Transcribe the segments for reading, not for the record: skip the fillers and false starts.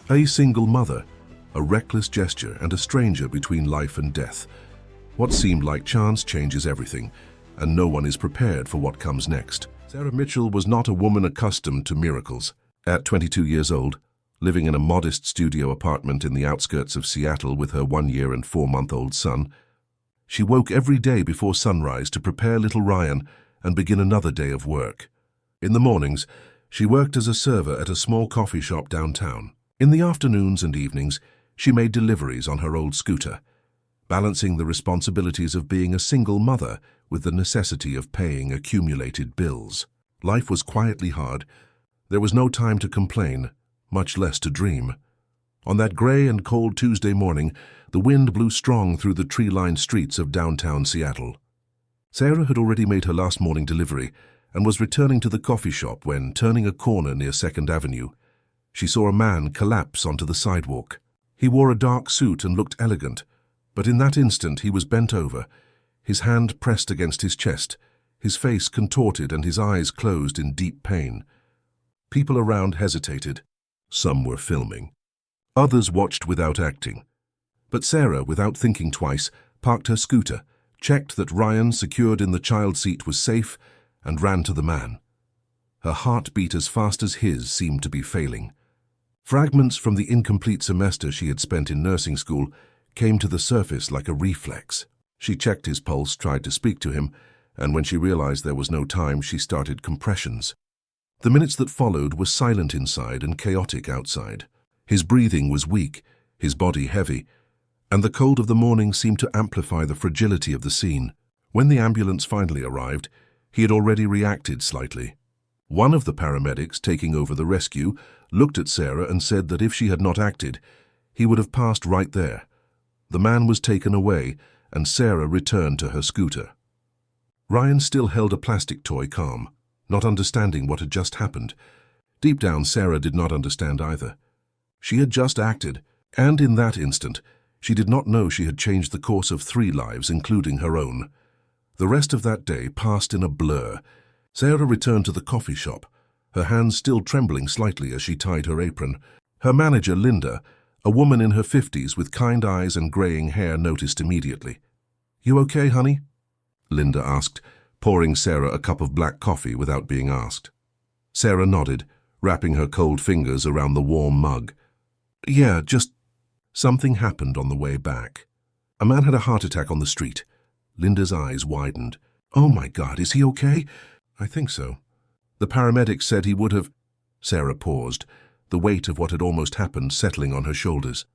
A single mother, a reckless gesture, and a stranger between life and death. What seemed like chance changes everything, and no one is prepared for what comes next. Sarah Mitchell was not a woman accustomed to miracles. At 22 years old, living in a modest studio apartment in the outskirts of Seattle with her 1-year and 4-month-old son, she woke every day before sunrise to prepare little Ryan and begin another day of work. In the mornings, she worked as a server at a small coffee shop downtown. In the afternoons and evenings, she made deliveries on her old scooter, balancing the responsibilities of being a single mother with the necessity of paying accumulated bills. Life was quietly hard. There was no time to complain, much less to dream. On that gray and cold Tuesday morning, the wind blew strong through the tree-lined streets of downtown Seattle. Sarah had already made her last morning delivery and was returning to the coffee shop when, turning a corner near 2nd Avenue, she saw a man collapse onto the sidewalk. He wore a dark suit and looked elegant, but in that instant he was bent over, his hand pressed against his chest, his face contorted and his eyes closed in deep pain. People around hesitated. Some were filming. Others watched without acting. But Sarah, without thinking twice, parked her scooter, checked that Ryan, secured in the child seat, was safe, and ran to the man. Her heart beat as fast as his seemed to be failing. Fragments from the incomplete semester she had spent in nursing school came to the surface like a reflex. She checked his pulse, tried to speak to him, and when she realized there was no time, she started compressions. The minutes that followed were silent inside and chaotic outside. His breathing was weak, his body heavy, and the cold of the morning seemed to amplify the fragility of the scene. When the ambulance finally arrived, he had already reacted slightly. One of the paramedics taking over the rescue looked at Sarah and said that if she had not acted, he would have passed right there. The man was taken away, and Sarah returned to her scooter. Ryan still held a plastic toy calm, not understanding what had just happened. Deep down, Sarah did not understand either. She had just acted, and in that instant, she did not know she had changed the course of 3 lives, including her own. The rest of that day passed in a blur. Sarah returned to the coffee shop, her hands still trembling slightly as she tied her apron. Her manager, Linda, a woman in her 50s with kind eyes and graying hair, noticed immediately. "You okay, honey?" Linda asked, pouring Sarah a cup of black coffee without being asked. Sarah nodded, wrapping her cold fingers around the warm mug. "Yeah, just..." Something happened on the way back. A man had a heart attack on the street. Linda's eyes widened. "Oh my God, is he okay?" "I think so. The paramedics said he would have..." Sarah paused, the weight of what had almost happened settling on her shoulders.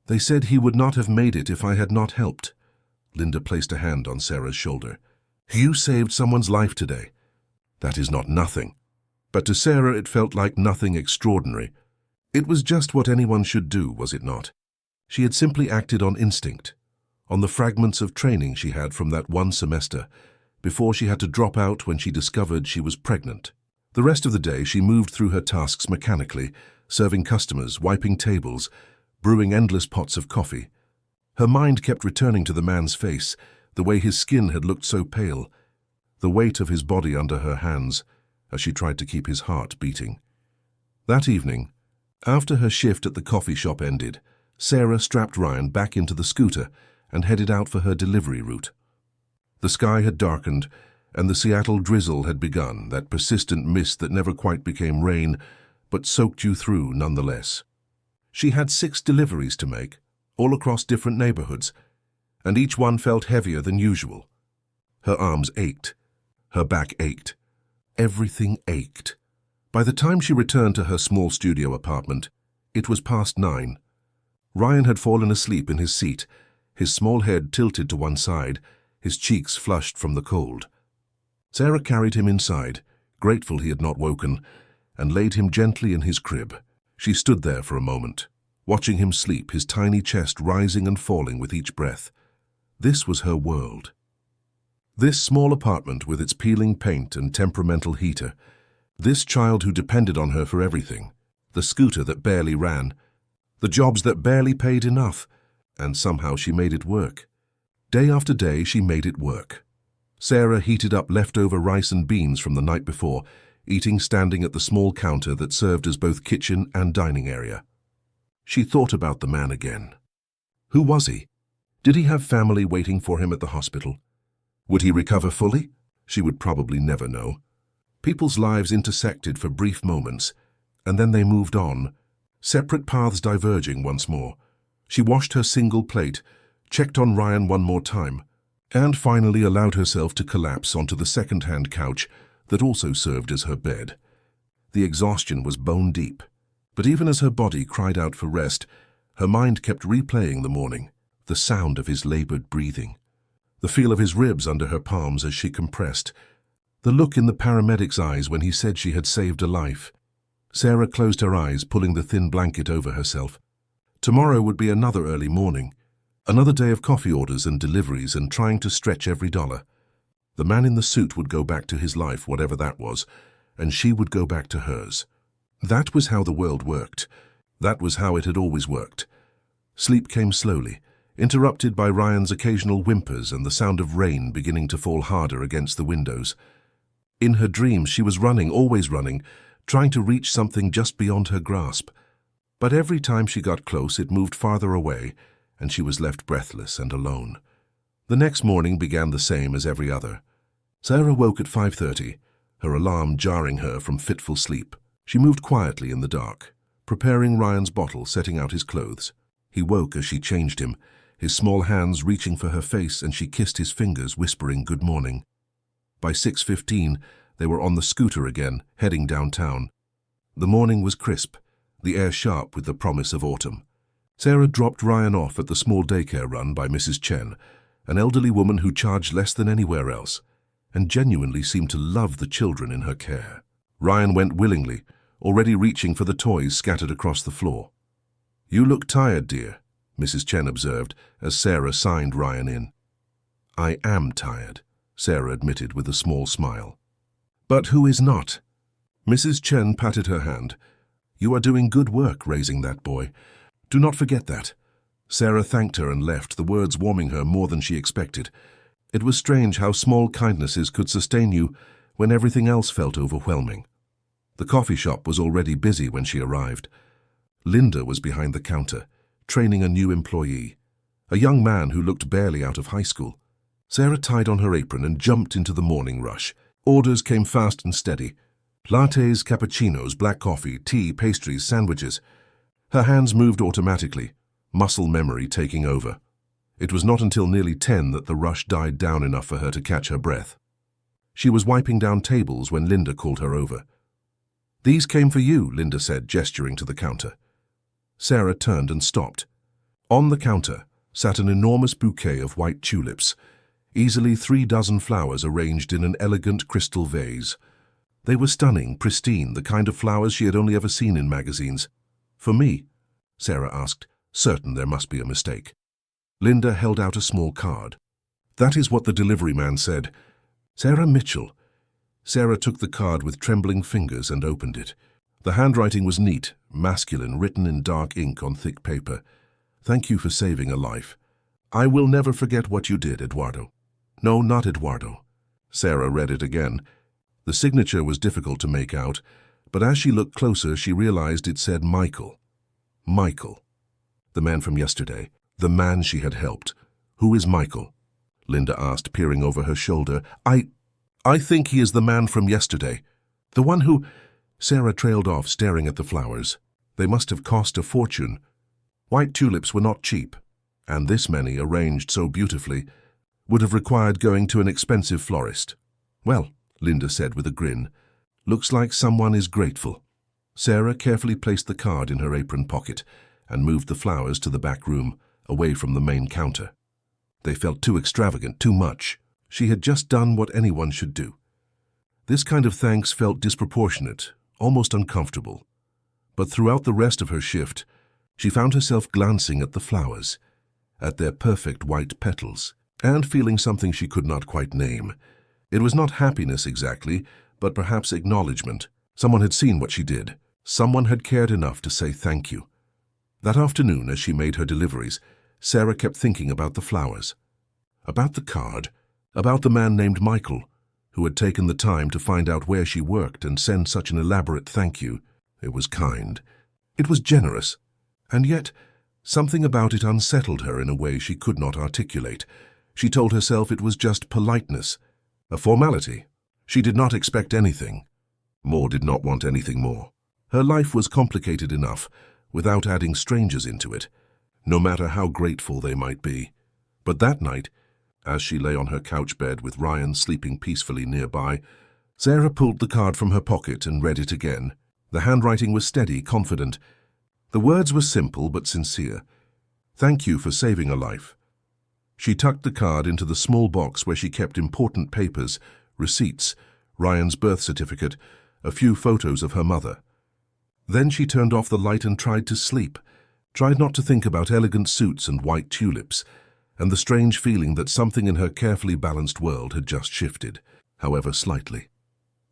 "They said he would not have made it if I had not helped." Linda placed a hand on Sarah's shoulder. "You saved someone's life today. That is not nothing." But to Sarah it felt like nothing extraordinary. It was just what anyone should do, was it not? She had simply acted on instinct, on the fragments of training she had from that one semester, before she had to drop out when she discovered she was pregnant. The rest of the day she moved through her tasks mechanically, serving customers, wiping tables, brewing endless pots of coffee. Her mind kept returning to the man's face, the way his skin had looked so pale, the weight of his body under her hands, as she tried to keep his heart beating. That evening, after her shift at the coffee shop ended, Sarah strapped Ryan back into the scooter and headed out for her delivery route. The sky had darkened, and the Seattle drizzle had begun, that persistent mist that never quite became rain, but soaked you through nonetheless. She had 6 deliveries to make, all across different neighborhoods, and each one felt heavier than usual. Her arms ached. Her back ached. Everything ached. By the time she returned to her small studio apartment, it was past 9. Ryan had fallen asleep in his seat, his small head tilted to one side, his cheeks flushed from the cold. Sarah carried him inside, grateful he had not woken, and laid him gently in his crib. She stood there for a moment, watching him sleep, his tiny chest rising and falling with each breath. This was her world. This small apartment with its peeling paint and temperamental heater, this child who depended on her for everything, the scooter that barely ran, the jobs that barely paid enough, and somehow she made it work. Day after day, she made it work. Sarah heated up leftover rice and beans from the night before, eating standing at the small counter that served as both kitchen and dining area. She thought about the man again. Who was he? Did he have family waiting for him at the hospital? Would he recover fully? She would probably never know. People's lives intersected for brief moments, and then they moved on, separate paths diverging once more. She washed her single plate, checked on Ryan one more time, and finally allowed herself to collapse onto the second-hand couch that also served as her bed. The exhaustion was bone deep, but even as her body cried out for rest, her mind kept replaying the morning, the sound of his labored breathing, the feel of his ribs under her palms as she compressed, the look in the paramedic's eyes when he said she had saved a life. Sarah closed her eyes, pulling the thin blanket over herself. Tomorrow would be another early morning, another day of coffee orders and deliveries and trying to stretch every dollar. The man in the suit would go back to his life, whatever that was, and she would go back to hers. That was how the world worked. That was how it had always worked. Sleep came slowly, interrupted by Ryan's occasional whimpers and the sound of rain beginning to fall harder against the windows. In her dreams, she was running, always running, trying to reach something just beyond her grasp. But every time she got close, it moved farther away, and she was left breathless and alone. The next morning began the same as every other. Sarah woke at 5:30, her alarm jarring her from fitful sleep. She moved quietly in the dark, preparing Ryan's bottle, setting out his clothes. He woke as she changed him, his small hands reaching for her face, and she kissed his fingers, whispering good morning. By 6:15, they were on the scooter again, heading downtown. The morning was crisp, the air sharp with the promise of autumn. Sarah dropped Ryan off at the small daycare run by Mrs. Chen, an elderly woman who charged less than anywhere else, and genuinely seemed to love the children in her care. Ryan went willingly, already reaching for the toys scattered across the floor. "You look tired, dear," Mrs. Chen observed as Sarah signed Ryan in. "I am tired," Sarah admitted with a small smile. "But who is not?" Mrs. Chen patted her hand. "You are doing good work raising that boy. Do not forget that." Sarah thanked her and left, the words warming her more than she expected. It was strange how small kindnesses could sustain you when everything else felt overwhelming. The coffee shop was already busy when she arrived. Linda was behind the counter, training a new employee, a young man who looked barely out of high school. Sarah tied on her apron and jumped into the morning rush. Orders came fast and steady. Lattes, cappuccinos, black coffee, tea, pastries, sandwiches. Her hands moved automatically, muscle memory taking over. It was not until nearly 10 that the rush died down enough for her to catch her breath. She was wiping down tables when Linda called her over. "These came for you," Linda said, gesturing to the counter. Sarah turned and stopped. On the counter sat an enormous bouquet of white tulips, easily 3 dozen flowers arranged in an elegant crystal vase. They were stunning, pristine, the kind of flowers she had only ever seen in magazines. "For me?" Sarah asked, certain there must be a mistake. Linda held out a small card. "That is what the delivery man said. Sarah Mitchell." Sarah took the card with trembling fingers and opened it. The handwriting was neat, masculine, written in dark ink on thick paper. "Thank you for saving a life. I will never forget what you did, Eduardo." "No, not Eduardo." Sarah read it again. The signature was difficult to make out, but as she looked closer, she realized it said Michael. Michael. The man from yesterday. The man she had helped. "Who is Michael?" Linda asked, peering over her shoulder. I think he is the man from yesterday. The one who—" Sarah trailed off, staring at the flowers. They must have cost a fortune. White tulips were not cheap, and this many, arranged so beautifully, would have required going to an expensive florist. "Well," Linda said with a grin, "looks like someone is grateful." Sarah carefully placed the card in her apron pocket and moved the flowers to the back room, away from the main counter. They felt too extravagant, too much. She had just done what anyone should do. This kind of thanks felt disproportionate, almost uncomfortable. But throughout the rest of her shift, she found herself glancing at the flowers, at their perfect white petals, and feeling something she could not quite name. It was not happiness exactly, but perhaps acknowledgement. Someone had seen what she did. Someone had cared enough to say thank you. That afternoon, as she made her deliveries, Sarah kept thinking about the flowers, about the card, about the man named Michael, who had taken the time to find out where she worked and send such an elaborate thank you. It was kind. It was generous. And yet, something about it unsettled her in a way she could not articulate. She told herself it was just politeness, a formality. She did not expect anything. Moore did not want anything more. Her life was complicated enough without adding strangers into it, no matter how grateful they might be. But that night, as she lay on her couch bed with Ryan sleeping peacefully nearby, Sarah pulled the card from her pocket and read it again. The handwriting was steady, confident. The words were simple but sincere. "Thank you for saving a life." She tucked the card into the small box where she kept important papers, receipts, Ryan's birth certificate, a few photos of her mother. Then she turned off the light and tried to sleep, tried not to think about elegant suits and white tulips, and the strange feeling that something in her carefully balanced world had just shifted, however slightly.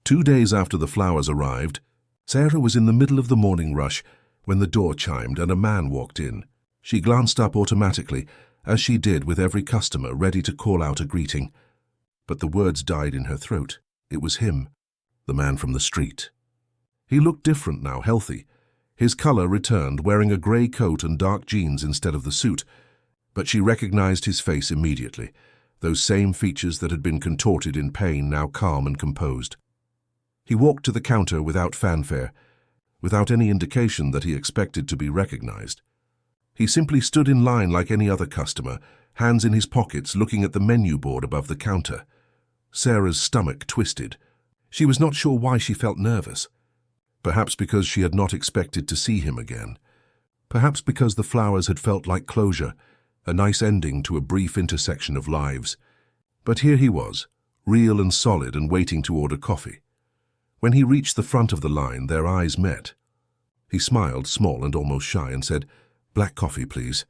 2 days after the flowers arrived, Sarah was in the middle of the morning rush when the door chimed and a man walked in. She glanced up automatically, as she did with every customer, ready to call out a greeting. But the words died in her throat. It was him, the man from the street. He looked different now, healthy. His color returned, wearing a gray coat and dark jeans instead of the suit. But she recognized his face immediately, those same features that had been contorted in pain, now calm and composed. He walked to the counter without fanfare, without any indication that he expected to be recognized. He simply stood in line like any other customer, hands in his pockets, looking at the menu board above the counter. Sarah's stomach twisted. She was not sure why she felt nervous. Perhaps because she had not expected to see him again. Perhaps because the flowers had felt like closure, a nice ending to a brief intersection of lives. But here he was, real and solid and waiting to order coffee. When he reached the front of the line, their eyes met. He smiled, small and almost shy, and said, "Black coffee, please."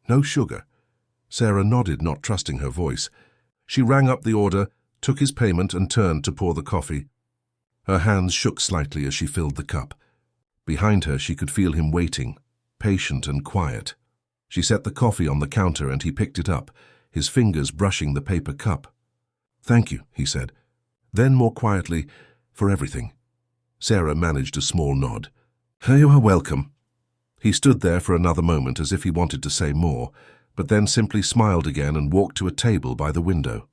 "No sugar." Sarah nodded, not trusting her voice. She rang up the order, took his payment, and turned to pour the coffee. Her hands shook slightly as she filled the cup. Behind her, she could feel him waiting, patient and quiet. She set the coffee on the counter and he picked it up, his fingers brushing the paper cup. "Thank you," he said. Then, more quietly, "For everything." Sarah managed a small nod. "You are welcome." He stood there for another moment as if he wanted to say more, but then simply smiled again and walked to a table by the window.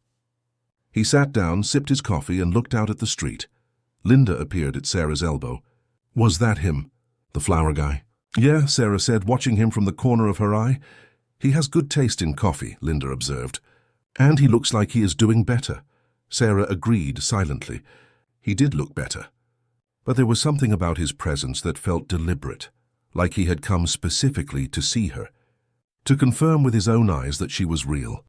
He sat down, sipped his coffee, and looked out at the street. Linda appeared at Sarah's elbow. "Was that him, the flower guy?" "Yeah," Sarah said, watching him from the corner of her eye. "He has good taste in coffee," Linda observed. "And he looks like he is doing better." Sarah agreed silently. He did look better. But there was something about his presence that felt deliberate, like he had come specifically to see her, to confirm with his own eyes that she was real.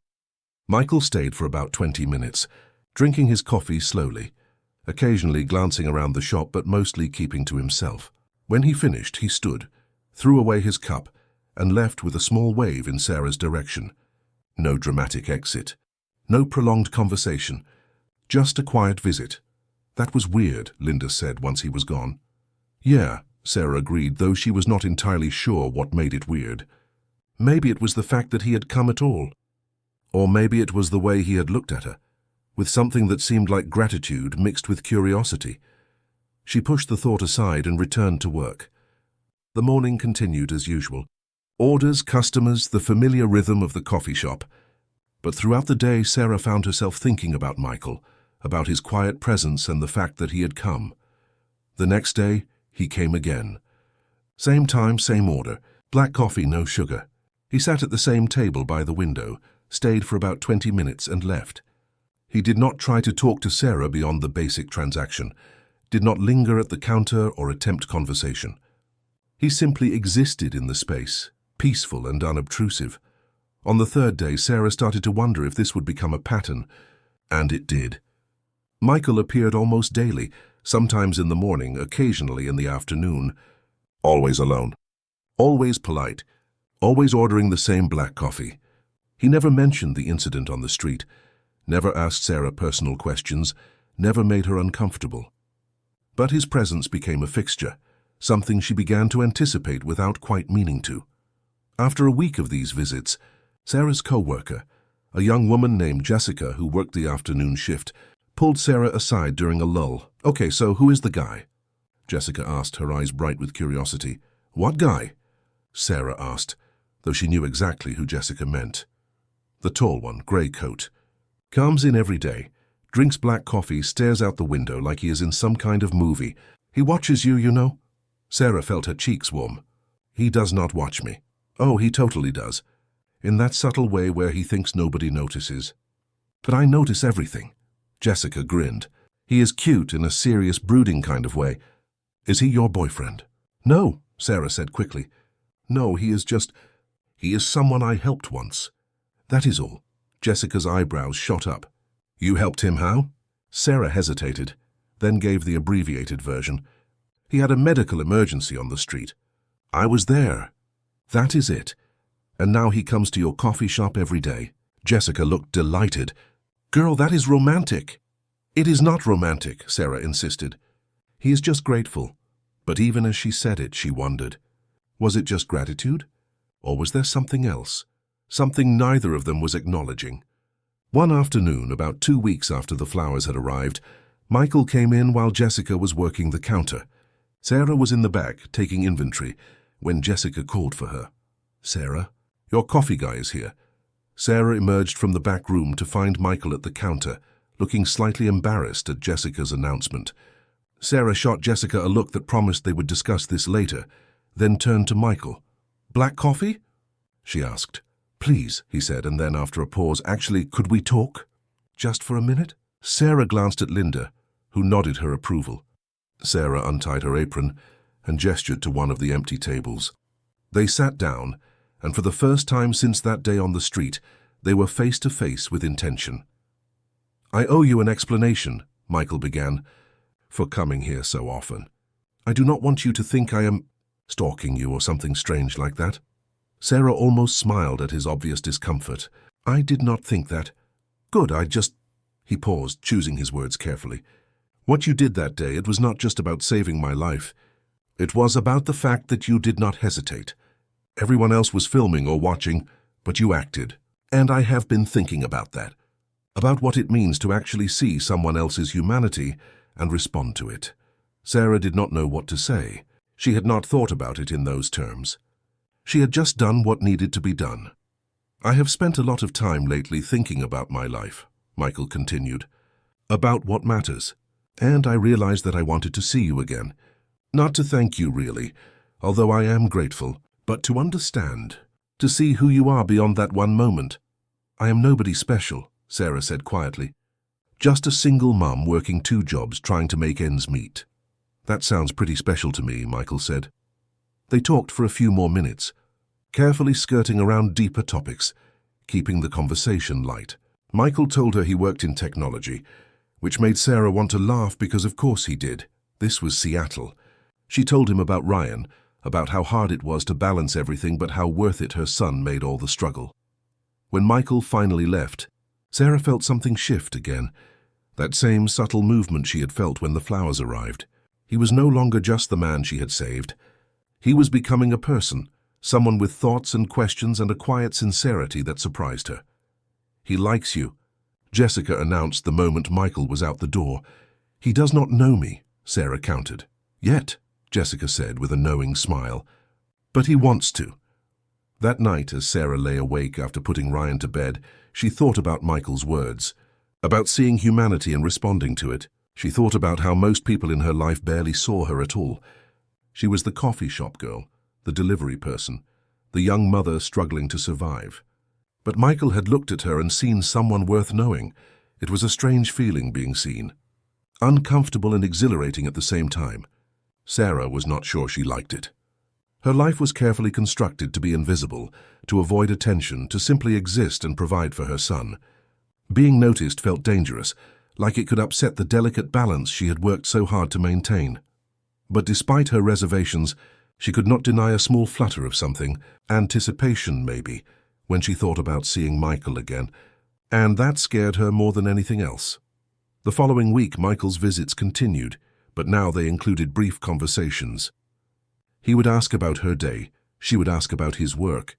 Michael stayed for about 20 minutes, drinking his coffee slowly, occasionally glancing around the shop but mostly keeping to himself. When he finished, he stood, threw away his cup, and left with a small wave in Sarah's direction. No dramatic exit, no prolonged conversation, just a quiet visit. "That was weird," Linda said once he was gone. "Yeah," Sarah agreed, though she was not entirely sure what made it weird. Maybe it was the fact that he had come at all. Or maybe it was the way he had looked at her, with something that seemed like gratitude mixed with curiosity. She pushed the thought aside and returned to work. The morning continued as usual. Orders, customers, the familiar rhythm of the coffee shop. But throughout the day, Sarah found herself thinking about Michael, about his quiet presence and the fact that he had come. The next day, he came again. Same time, same order. Black coffee, no sugar. He sat at the same table by the window, stayed for about 20 minutes and left. He did not try to talk to Sarah beyond the basic transaction, did not linger at the counter or attempt conversation. He simply existed in the space, peaceful and unobtrusive. On the third day, Sarah started to wonder if this would become a pattern, and it did. Michael appeared almost daily, sometimes in the morning, occasionally in the afternoon. Always alone. Always polite. Always ordering the same black coffee. He never mentioned the incident on the street, never asked Sarah personal questions, never made her uncomfortable. But his presence became a fixture, something she began to anticipate without quite meaning to. After a week of these visits, Sarah's co-worker, a young woman named Jessica who worked the afternoon shift, pulled Sarah aside during a lull. "Okay, so who is the guy?" Jessica asked, her eyes bright with curiosity. "What guy?" Sarah asked, though she knew exactly who Jessica meant. The tall one, grey coat. Comes in every day, drinks black coffee, stares out the window like he is in some kind of movie. He watches you, you know? Sarah felt her cheeks warm. He does not watch me. Oh, he totally does. In that subtle way where he thinks nobody notices. But I notice everything. Jessica grinned. He is cute in a serious, brooding kind of way. Is he your boyfriend? No, Sarah said quickly. No, he is someone I helped once. That is all. Jessica's eyebrows shot up. You helped him how? Sarah hesitated, then gave the abbreviated version. He had a medical emergency on the street. I was there. That is it. And now he comes to your coffee shop every day. Jessica looked delighted. Girl, that is romantic. It is not romantic, Sarah insisted. He is just grateful. But even as she said it, she wondered. Was it just gratitude? Or was there something else? Something neither of them was acknowledging. One afternoon, about 2 weeks after the flowers had arrived, Michael came in while Jessica was working the counter. Sarah was in the back, taking inventory, when Jessica called for her. Sarah, your coffee guy is here. Sarah emerged from the back room to find Michael at the counter, looking slightly embarrassed at Jessica's announcement. Sarah shot Jessica a look that promised they would discuss this later, then turned to Michael. Black coffee? She asked. Please, he said, and then after a pause, actually, could we talk? Just for a minute? Sarah glanced at Linda, who nodded her approval. Sarah untied her apron and gestured to one of the empty tables. They sat down, and for the first time since that day on the street, they were face to face with intention. I owe you an explanation, Michael began, for coming here so often. I do not want you to think I am stalking you or something strange like that. Sarah almost smiled at his obvious discomfort. I did not think that. Good, He paused, choosing his words carefully. What you did that day, it was not just about saving my life. It was about the fact that you did not hesitate. Everyone else was filming or watching, but you acted. And I have been thinking about that. About what it means to actually see someone else's humanity and respond to it. Sarah did not know what to say. She had not thought about it in those terms. She had just done what needed to be done. I have spent a lot of time lately thinking about my life, Michael continued. About what matters. And I realized that I wanted to see you again. Not to thank you, really, although I am grateful, but to understand, to see who you are beyond that one moment. I am nobody special, Sarah said quietly. Just a single mum working 2 jobs trying to make ends meet. That sounds pretty special to me, Michael said. They talked for a few more minutes, carefully skirting around deeper topics, keeping the conversation light. Michael told her he worked in technology, which made Sarah want to laugh because of course he did. This was Seattle. She told him about Ryan, about how hard it was to balance everything but how worth it her son made all the struggle. When Michael finally left, Sarah felt something shift again, that same subtle movement she had felt when the flowers arrived. He was no longer just the man she had saved. He was becoming a person, someone with thoughts and questions and a quiet sincerity that surprised her. He likes you, Jessica announced the moment Michael was out the door. He does not know me, Sarah countered. Yet, Jessica said with a knowing smile. But he wants to. That night, as Sarah lay awake after putting Ryan to bed, she thought about Michael's words, about seeing humanity and responding to it. She thought about how most people in her life barely saw her at all. She was the coffee shop girl, the delivery person, the young mother struggling to survive. But Michael had looked at her and seen someone worth knowing. It was a strange feeling being seen. Uncomfortable and exhilarating at the same time. Sarah was not sure she liked it. Her life was carefully constructed to be invisible, to avoid attention, to simply exist and provide for her son. Being noticed felt dangerous, like it could upset the delicate balance she had worked so hard to maintain. But despite her reservations, she could not deny a small flutter of something, anticipation maybe, when she thought about seeing Michael again, and that scared her more than anything else. The following week, Michael's visits continued, but now they included brief conversations. He would ask about her day, she would ask about his work.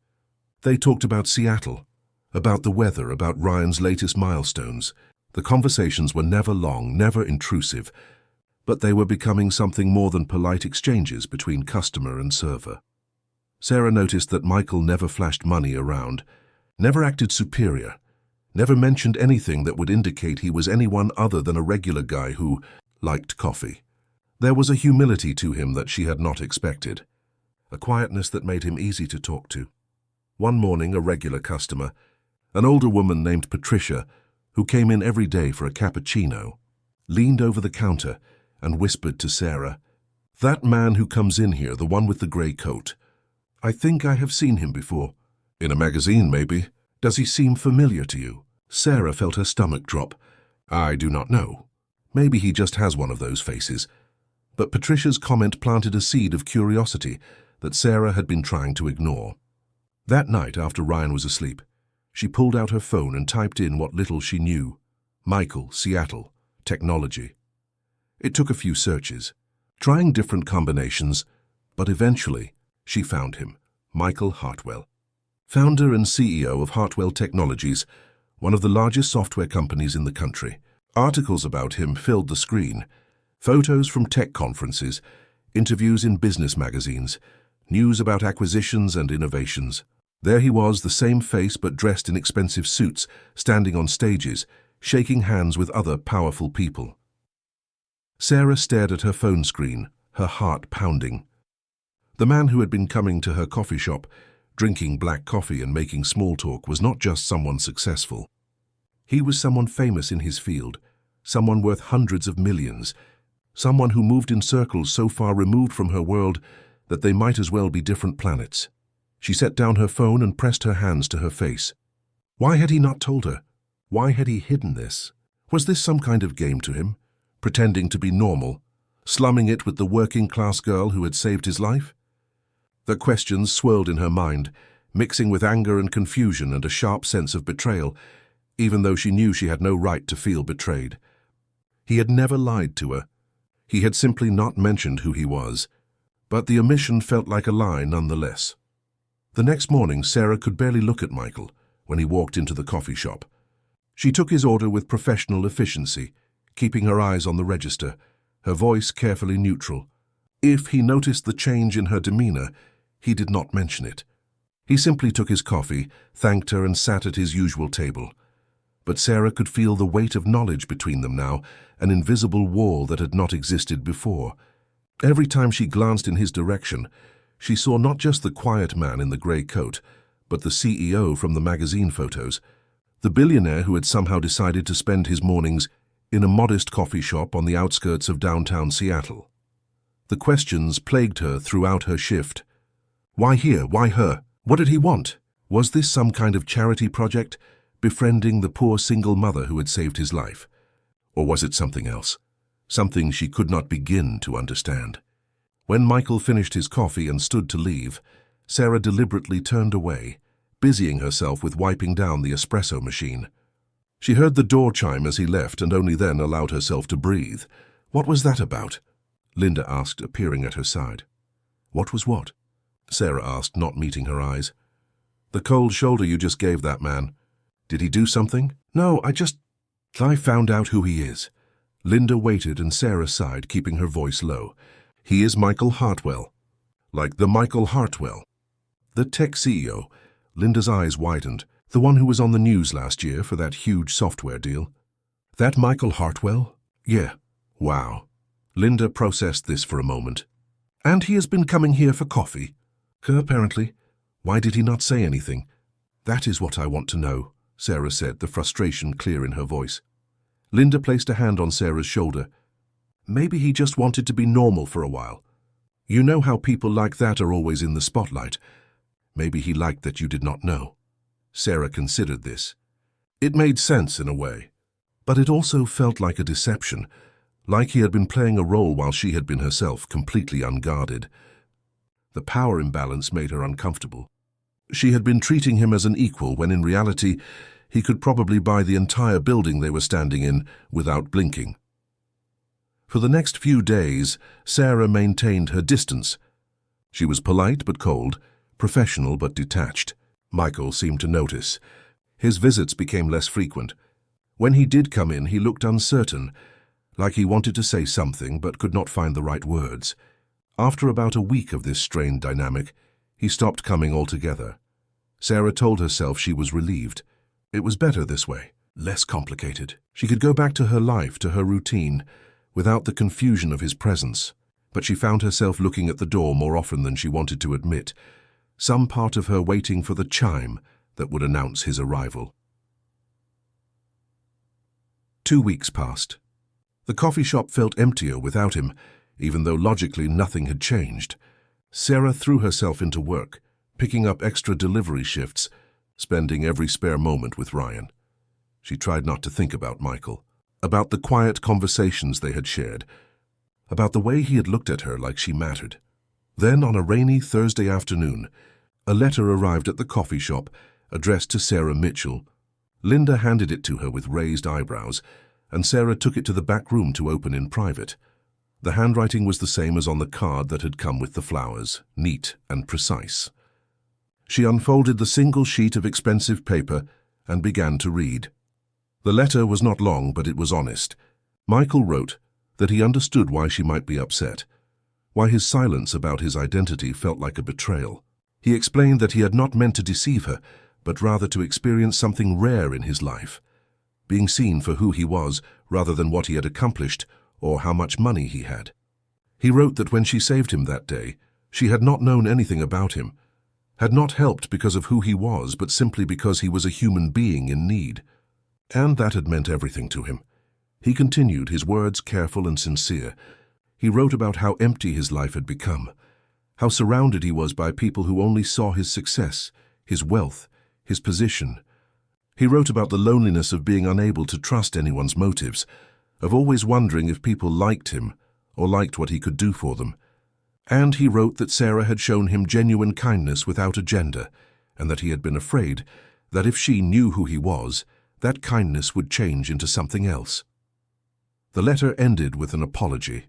They talked about Seattle, about the weather, about Ryan's latest milestones. The conversations were never long, never intrusive, but they were becoming something more than polite exchanges between customer and server. Sarah noticed that Michael never flashed money around, never acted superior, never mentioned anything that would indicate he was anyone other than a regular guy who liked coffee. There was a humility to him that she had not expected, a quietness that made him easy to talk to. One morning, a regular customer, an older woman named Patricia, who came in every day for a cappuccino, leaned over the counter and whispered to Sarah, "That man who comes in here, the one with the grey coat, I think I have seen him before. In a magazine, maybe. Does he seem familiar to you?" Sarah felt her stomach drop. "I do not know. Maybe he just has one of those faces." But Patricia's comment planted a seed of curiosity that Sarah had been trying to ignore. That night, after Ryan was asleep, she pulled out her phone and typed in what little she knew. Michael, Seattle, technology. It took a few searches, trying different combinations, but eventually she found him, Michael Hartwell. Founder and CEO of Hartwell Technologies, one of the largest software companies in the country. Articles about him filled the screen. Photos from tech conferences, interviews in business magazines, news about acquisitions and innovations. There he was, the same face but dressed in expensive suits, standing on stages, shaking hands with other powerful people. Sarah stared at her phone screen, her heart pounding. The man who had been coming to her coffee shop, drinking black coffee and making small talk, was not just someone successful. He was someone famous in his field, someone worth hundreds of millions, someone who moved in circles so far removed from her world that they might as well be different planets. She set down her phone and pressed her hands to her face. Why had he not told her? Why had he hidden this? Was this some kind of game to him, pretending to be normal, slumming it with the working-class girl who had saved his life? The questions swirled in her mind, mixing with anger and confusion and a sharp sense of betrayal, even though she knew she had no right to feel betrayed. He had never lied to her. He had simply not mentioned who he was, but the omission felt like a lie nonetheless. The next morning, Sarah could barely look at Michael when he walked into the coffee shop. She took his order with professional efficiency, keeping her eyes on the register, her voice carefully neutral. If he noticed the change in her demeanor, he did not mention it. He simply took his coffee, thanked her, and sat at his usual table. But Sarah could feel the weight of knowledge between them now, an invisible wall that had not existed before. Every time she glanced in his direction, she saw not just the quiet man in the grey coat, but the CEO from the magazine photos, the billionaire who had somehow decided to spend his mornings in a modest coffee shop on the outskirts of downtown Seattle. The questions plagued her throughout her shift. Why here? Why her? What did he want? Was this some kind of charity project, befriending the poor single mother who had saved his life? Or was it something else? Something she could not begin to understand. When Michael finished his coffee and stood to leave, Sarah deliberately turned away, busying herself with wiping down the espresso machine. She heard the door chime as he left and only then allowed herself to breathe. What was that about? Linda asked, appearing at her side. What was what? Sarah asked, not meeting her eyes. The cold shoulder you just gave that man. Did he do something? No, I found out who he is. Linda waited and Sarah sighed, keeping her voice low. He is Michael Hartwell. Like the Michael Hartwell. The tech CEO. Linda's eyes widened. The one who was on the news last year for that huge software deal. That Michael Hartwell? Yeah. Wow. Linda processed this for a moment. And he has been coming here for coffee? Apparently. Why did he not say anything? That is what I want to know, Sarah said, the frustration clear in her voice. Linda placed a hand on Sarah's shoulder. Maybe he just wanted to be normal for a while. You know how people like that are always in the spotlight. Maybe he liked that you did not know. Sarah considered this. It made sense in a way, but it also felt like a deception, like he had been playing a role while she had been herself, completely unguarded. The power imbalance made her uncomfortable. She had been treating him as an equal when in reality he could probably buy the entire building they were standing in without blinking. For the next few days, Sarah maintained her distance. She was polite but cold, professional but detached. Michael seemed to notice. His visits became less frequent. When he did come in, he looked uncertain, like he wanted to say something but could not find the right words. After about a week of this strained dynamic, He stopped coming altogether. Sarah told herself she was relieved. It was better this way, less complicated. She could go back to her life, to her routine, without the confusion of his presence. But she found herself looking at the door more often than she wanted to admit, some part of her waiting for the chime that would announce his arrival. 2 weeks passed. The coffee shop felt emptier without him, even though logically nothing had changed. Sarah threw herself into work, picking up extra delivery shifts, spending every spare moment with Ryan. She tried not to think about Michael, about the quiet conversations they had shared, about the way he had looked at her like she mattered. Then, on a rainy Thursday afternoon, a letter arrived at the coffee shop, addressed to Sarah Mitchell. Linda handed it to her with raised eyebrows, and Sarah took it to the back room to open in private. The handwriting was the same as on the card that had come with the flowers, neat and precise. She unfolded the single sheet of expensive paper and began to read. The letter was not long, but it was honest. Michael wrote that he understood why she might be upset, why his silence about his identity felt like a betrayal. He explained that he had not meant to deceive her, but rather to experience something rare in his life, being seen for who he was rather than what he had accomplished or how much money he had. He wrote that when she saved him that day, she had not known anything about him, had not helped because of who he was, but simply because he was a human being in need. And that had meant everything to him. He continued, his words careful and sincere. He wrote about how empty his life had become, how surrounded he was by people who only saw his success, his wealth, his position. He wrote about the loneliness of being unable to trust anyone's motives, of always wondering if people liked him or liked what he could do for them. And he wrote that Sarah had shown him genuine kindness without agenda, and that he had been afraid that if she knew who he was, that kindness would change into something else. The letter ended with an apology.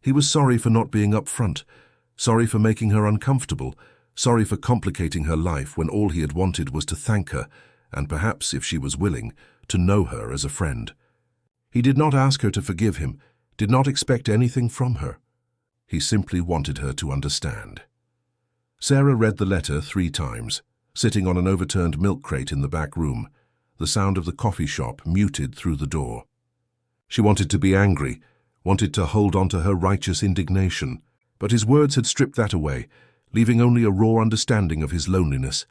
He was sorry for not being upfront, sorry for making her uncomfortable, sorry for complicating her life when all he had wanted was to thank her, and perhaps, if she was willing, to know her as a friend. He did not ask her to forgive him, did not expect anything from her. He simply wanted her to understand. Sarah read the letter 3 times, sitting on an overturned milk crate in the back room, the sound of the coffee shop muted through the door. She wanted to be angry, wanted to hold on to her righteous indignation, but his words had stripped that away, leaving only a raw understanding of his loneliness,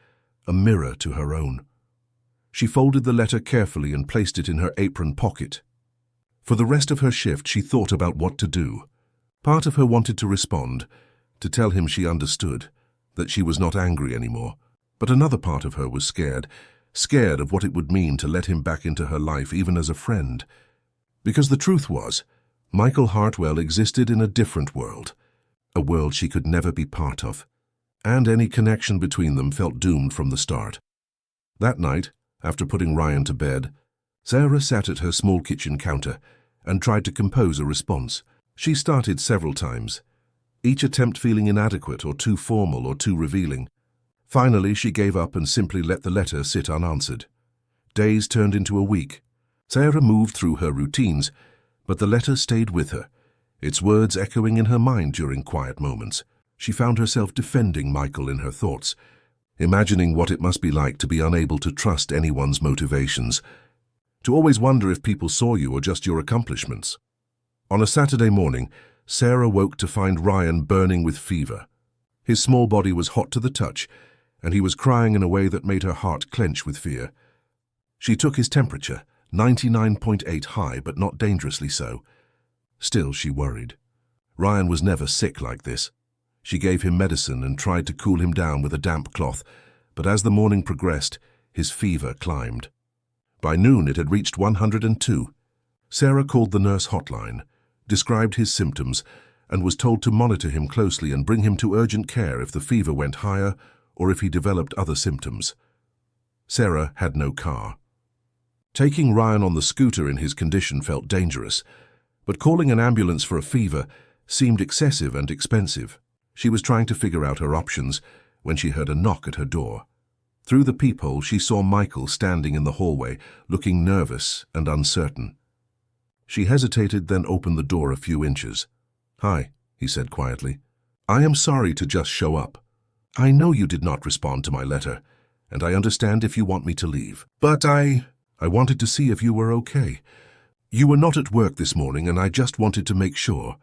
a mirror to her own. She folded the letter carefully and placed it in her apron pocket. For the rest of her shift, she thought about what to do. Part of her wanted to respond, to tell him she understood, that she was not angry anymore. But another part of her was scared of what it would mean to let him back into her life even as a friend. Because the truth was, Michael Hartwell existed in a different world, a world she could never be part of, and any connection between them felt doomed from the start. That night, after putting Ryan to bed, Sarah sat at her small kitchen counter and tried to compose a response. She started several times, each attempt feeling inadequate or too formal or too revealing. Finally, she gave up and simply let the letter sit unanswered. Days turned into a week. Sarah moved through her routines, but the letter stayed with her, its words echoing in her mind during quiet moments. She found herself defending Michael in her thoughts, imagining what it must be like to be unable to trust anyone's motivations, to always wonder if people saw you or just your accomplishments. On a Saturday morning, Sarah woke to find Ryan burning with fever. His small body was hot to the touch, and he was crying in a way that made her heart clench with fear. She took his temperature, 99.8 high, but not dangerously so. Still, she worried. Ryan was never sick like this. She gave him medicine and tried to cool him down with a damp cloth, but as the morning progressed, his fever climbed. By noon, it had reached 102. Sarah called the nurse hotline, described his symptoms, and was told to monitor him closely and bring him to urgent care if the fever went higher or if he developed other symptoms. Sarah had no car. Taking Ryan on the scooter in his condition felt dangerous, but calling an ambulance for a fever seemed excessive and expensive. She was trying to figure out her options when she heard a knock at her door. Through the peephole, she saw Michael standing in the hallway, looking nervous and uncertain. She hesitated, then opened the door a few inches. "Hi," he said quietly. "I am sorry to just show up. I know you did not respond to my letter, and I understand if you want me to leave. But I wanted to see if you were okay. You were not at work this morning, and I just wanted to make sure.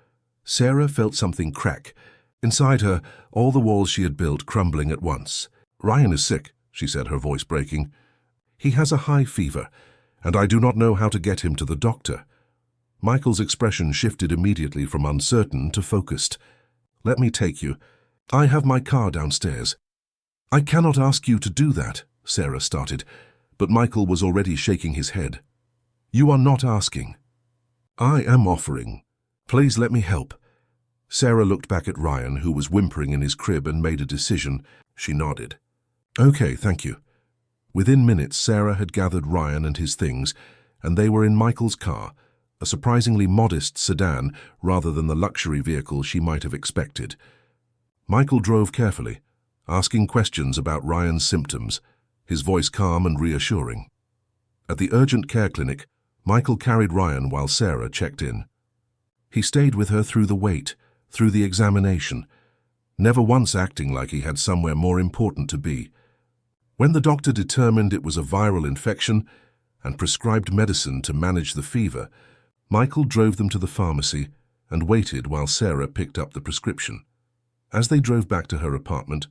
Sarah felt something crack. Inside her, all the walls she had built crumbling at once. Ryan is sick, she said, her voice breaking. He has a high fever, and I do not know how to get him to the doctor. Michael's expression shifted immediately from uncertain to focused. Let me take you. I have my car downstairs. I cannot ask you to do that, Sarah started, but Michael was already shaking his head. You are not asking. I am offering. Please let me help. Sarah looked back at Ryan, who was whimpering in his crib, and made a decision. She nodded. Okay, thank you. Within minutes, Sarah had gathered Ryan and his things, and they were in Michael's car, a surprisingly modest sedan rather than the luxury vehicle she might have expected. Michael drove carefully, asking questions about Ryan's symptoms, his voice calm and reassuring. At the urgent care clinic, Michael carried Ryan while Sarah checked in. He stayed with her through the wait, through the examination, never once acting like he had somewhere more important to be. When the doctor determined it was a viral infection and prescribed medicine to manage the fever, Michael drove them to the pharmacy and waited while Sarah picked up the prescription. As they drove back to her apartment,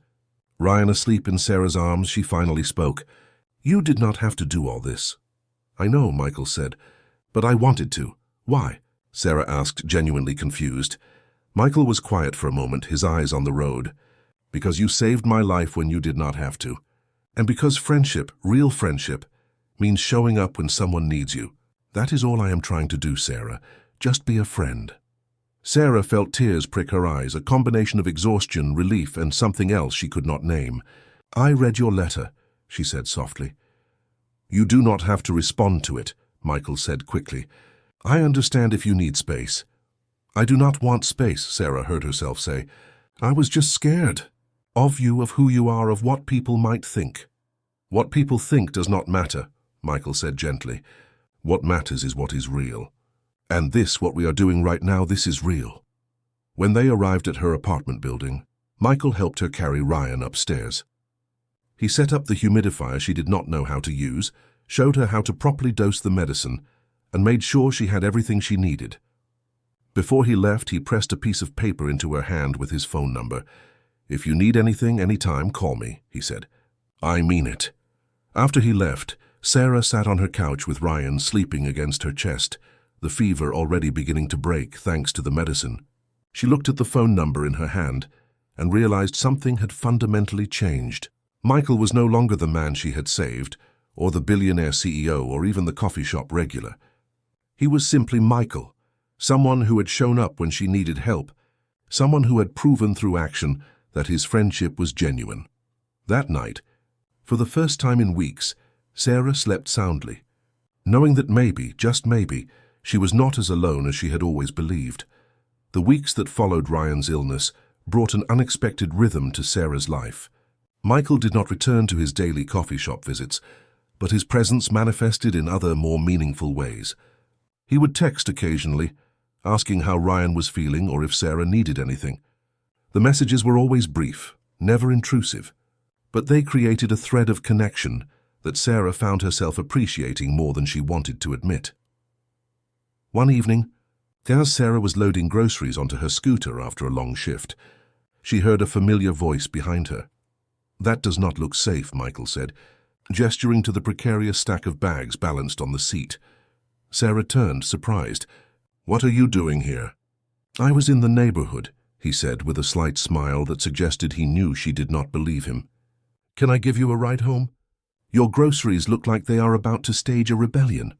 Ryan asleep in Sarah's arms, she finally spoke. You did not have to do all this. I know, Michael said, but I wanted to. Why? Sarah asked, genuinely confused. Michael was quiet for a moment, his eyes on the road. Because you saved my life when you did not have to. And because friendship, real friendship, means showing up when someone needs you. That is all I am trying to do, Sarah. Just be a friend. Sarah felt tears prick her eyes, a combination of exhaustion, relief, and something else she could not name. I read your letter, she said softly. You do not have to respond to it, Michael said quickly. I understand if you need space. I do not want space, Sarah heard herself say. I was just scared. Of you, of who you are, of what people might think. What people think does not matter, Michael said gently. What matters is what is real. And this, what we are doing right now, this is real. When they arrived at her apartment building, Michael helped her carry Ryan upstairs. He set up the humidifier she did not know how to use, showed her how to properly dose the medicine, and made sure she had everything she needed. Before he left, he pressed a piece of paper into her hand with his phone number. If you need anything, anytime, call me, he said. I mean it. After he left, Sarah sat on her couch with Ryan sleeping against her chest, the fever already beginning to break thanks to the medicine. She looked at the phone number in her hand and realized something had fundamentally changed. Michael was no longer the man she had saved, or the billionaire CEO, or even the coffee shop regular. He was simply Michael, someone who had shown up when she needed help, someone who had proven through action that his friendship was genuine. That night, for the first time in weeks, Sarah slept soundly, knowing that maybe, just maybe, she was not as alone as she had always believed. The weeks that followed Ryan's illness brought an unexpected rhythm to Sarah's life. Michael did not return to his daily coffee shop visits, but his presence manifested in other, more meaningful ways. He would text occasionally, asking how Ryan was feeling or if Sarah needed anything. The messages were always brief, never intrusive, but they created a thread of connection that Sarah found herself appreciating more than she wanted to admit. One evening, as Sarah was loading groceries onto her scooter after a long shift, she heard a familiar voice behind her. That does not look safe, Michael said, gesturing to the precarious stack of bags balanced on the seat. Sarah turned, surprised. What are you doing here? I was in the neighborhood, he said with a slight smile that suggested he knew she did not believe him. Can I give you a ride home? Your groceries look like they are about to stage a rebellion.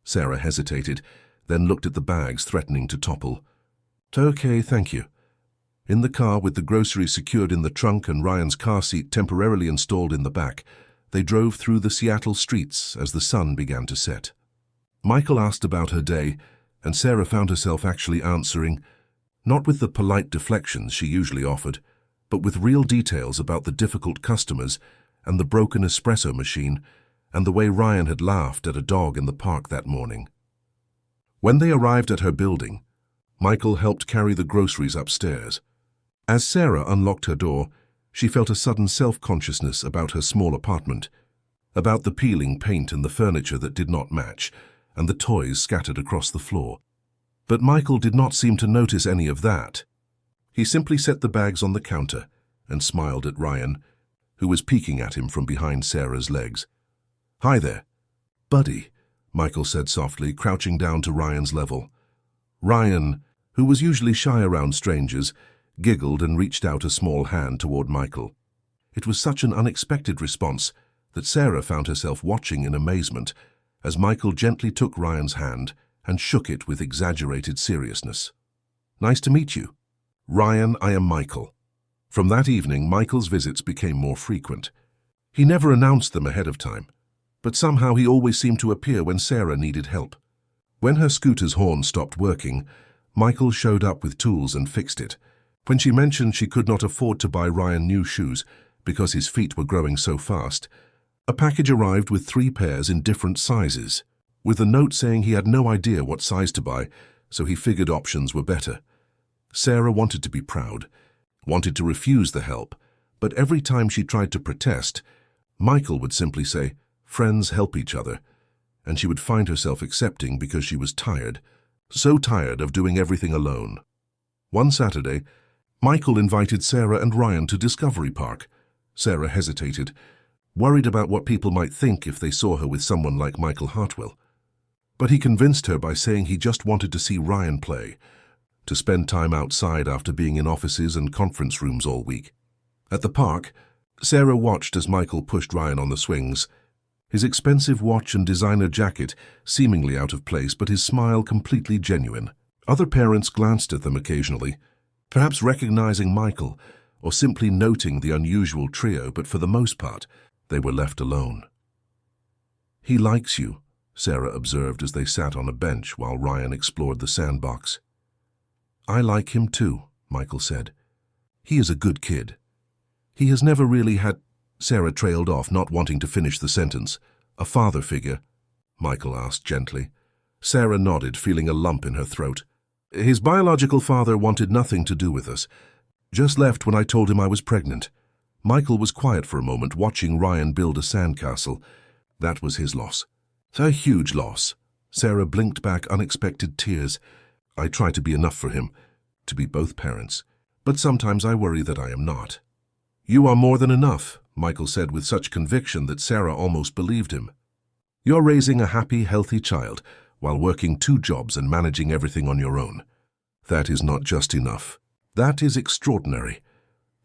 Sarah hesitated, then looked at the bags threatening to topple. Okay, thank you. In the car, with the groceries secured in the trunk and Ryan's car seat temporarily installed in the back, they drove through the Seattle streets as the sun began to set. Michael asked about her day, and Sarah found herself actually answering, not with the polite deflections she usually offered, but with real details about the difficult customers and the broken espresso machine and the way Ryan had laughed at a dog in the park that morning. When they arrived at her building, Michael helped carry the groceries upstairs. As Sarah unlocked her door, She felt a sudden self-consciousness about her small apartment, about the peeling paint and the furniture that did not match, and the toys scattered across the floor. But Michael did not seem to notice any of that. He simply set the bags on the counter and smiled at Ryan, who was peeking at him from behind Sarah's legs. "Hi there, buddy," Michael said softly, crouching down to Ryan's level. Ryan, who was usually shy around strangers, giggled and reached out a small hand toward Michael. It was such an unexpected response that Sarah found herself watching in amazement as Michael gently took Ryan's hand and shook it with exaggerated seriousness. "Nice to meet you. Ryan, I am Michael." From that evening, Michael's visits became more frequent. He never announced them ahead of time, but somehow he always seemed to appear when Sarah needed help. When her scooter's horn stopped working, Michael showed up with tools and fixed it. When she mentioned she could not afford to buy Ryan new shoes because his feet were growing so fast, a package arrived with 3 pairs in different sizes, with a note saying he had no idea what size to buy, so he figured options were better. Sarah wanted to be proud, wanted to refuse the help, but every time she tried to protest, Michael would simply say, "Friends help each other," and she would find herself accepting because she was tired, so tired of doing everything alone. One Saturday, Michael invited Sarah and Ryan to Discovery Park. Sarah hesitated, worried about what people might think if they saw her with someone like Michael Hartwell. But he convinced her by saying he just wanted to see Ryan play, to spend time outside after being in offices and conference rooms all week. At the park, Sarah watched as Michael pushed Ryan on the swings, his expensive watch and designer jacket seemingly out of place, but his smile completely genuine. Other parents glanced at them occasionally, perhaps recognizing Michael or simply noting the unusual trio, but for the most part, they were left alone. "He likes you," Sarah observed as they sat on a bench while Ryan explored the sandbox. "I like him too," Michael said. "He is a good kid. He has never really had—" Sarah trailed off, not wanting to finish the sentence. "A father figure?" Michael asked gently. Sarah nodded, feeling a lump in her throat. "His biological father wanted nothing to do with us. Just left when I told him I was pregnant." Michael was quiet for a moment, watching Ryan build a sandcastle. That was his loss. A huge loss. Sarah blinked back unexpected tears. "I try to be enough for him, to be both parents, but sometimes I worry that I am not." "You are more than enough," Michael said with such conviction that Sarah almost believed him. "You're raising a happy, healthy child while working 2 jobs and managing everything on your own. That is not just enough. That is extraordinary."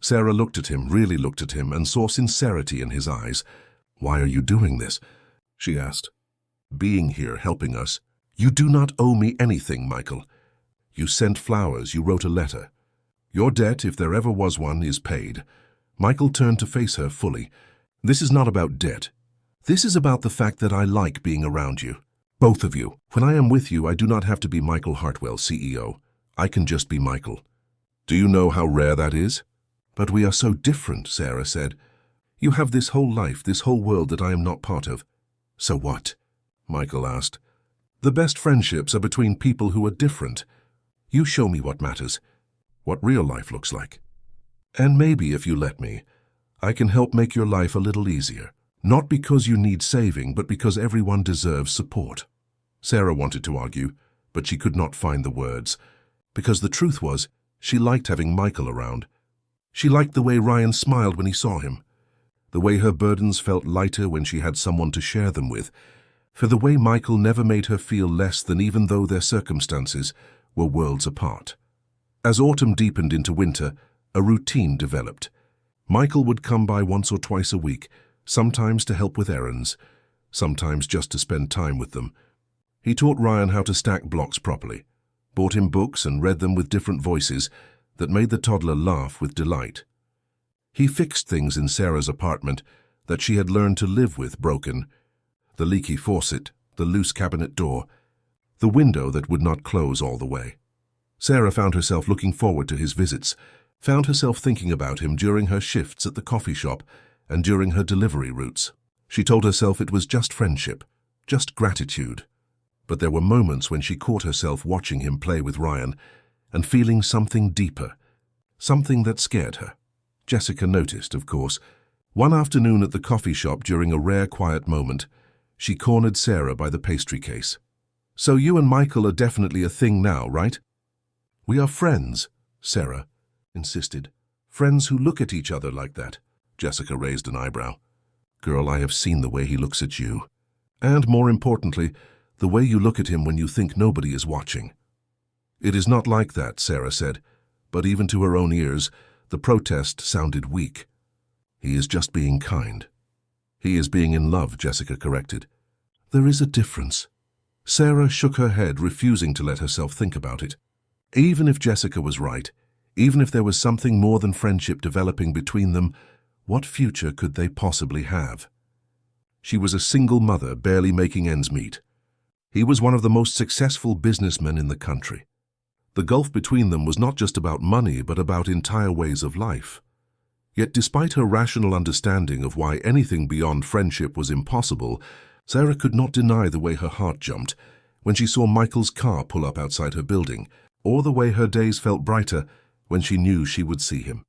Sarah looked at him, really looked at him, and saw sincerity in his eyes. "Why are you doing this?" she asked. "Being here, helping us." "You do not owe me anything, Michael. You sent flowers, you wrote a letter. Your debt, if there ever was one, is paid." Michael turned to face her fully. "This is not about debt. This is about the fact that I like being around you. Both of you. When I am with you, I do not have to be Michael Hartwell, CEO. I can just be Michael. Do you know how rare that is?" "But we are so different," Sarah said. "You have this whole life, this whole world that I am not part of." "So what?" Michael asked. "The best friendships are between people who are different. You show me what matters, what real life looks like. And maybe, if you let me, I can help make your life a little easier. Not because you need saving, but because everyone deserves support." Sarah wanted to argue, but she could not find the words, because the truth was, she liked having Michael around. She liked the way Ryan smiled when he saw him, the way her burdens felt lighter when she had someone to share them with, for the way Michael never made her feel less than, even though their circumstances were worlds apart. As autumn deepened into winter, a routine developed. Michael would come by once or twice a week, sometimes to help with errands, sometimes just to spend time with them. He taught Ryan how to stack blocks properly, bought him books and read them with different voices that made the toddler laugh with delight. He fixed things in Sarah's apartment that she had learned to live with broken: the leaky faucet, the loose cabinet door, the window that would not close all the way. Sarah found herself looking forward to his visits, found herself thinking about him during her shifts at the coffee shop and during her delivery routes. She told herself it was just friendship, just gratitude. But there were moments when she caught herself watching him play with Ryan and feeling something deeper, something that scared her. Jessica noticed, of course. One afternoon at the coffee shop during a rare quiet moment, she cornered Sarah by the pastry case. "So you and Michael are definitely a thing now, right?" "We are friends," Sarah insisted. "Friends who look at each other like that." Jessica raised an eyebrow. "Girl, I have seen the way he looks at you. And more importantly, the way you look at him when you think nobody is watching." "It is not like that," Sarah said, but even to her own ears, the protest sounded weak. "He is just being kind." "He is being in love," Jessica corrected. "There is a difference." Sarah shook her head, refusing to let herself think about it. Even if Jessica was right, even if there was something more than friendship developing between them, what future could they possibly have? She was a single mother, barely making ends meet. He was one of the most successful businessmen in the country. The gulf between them was not just about money, but about entire ways of life. Yet despite her rational understanding of why anything beyond friendship was impossible, Sarah could not deny the way her heart jumped when she saw Michael's car pull up outside her building, or the way her days felt brighter when she knew she would see him.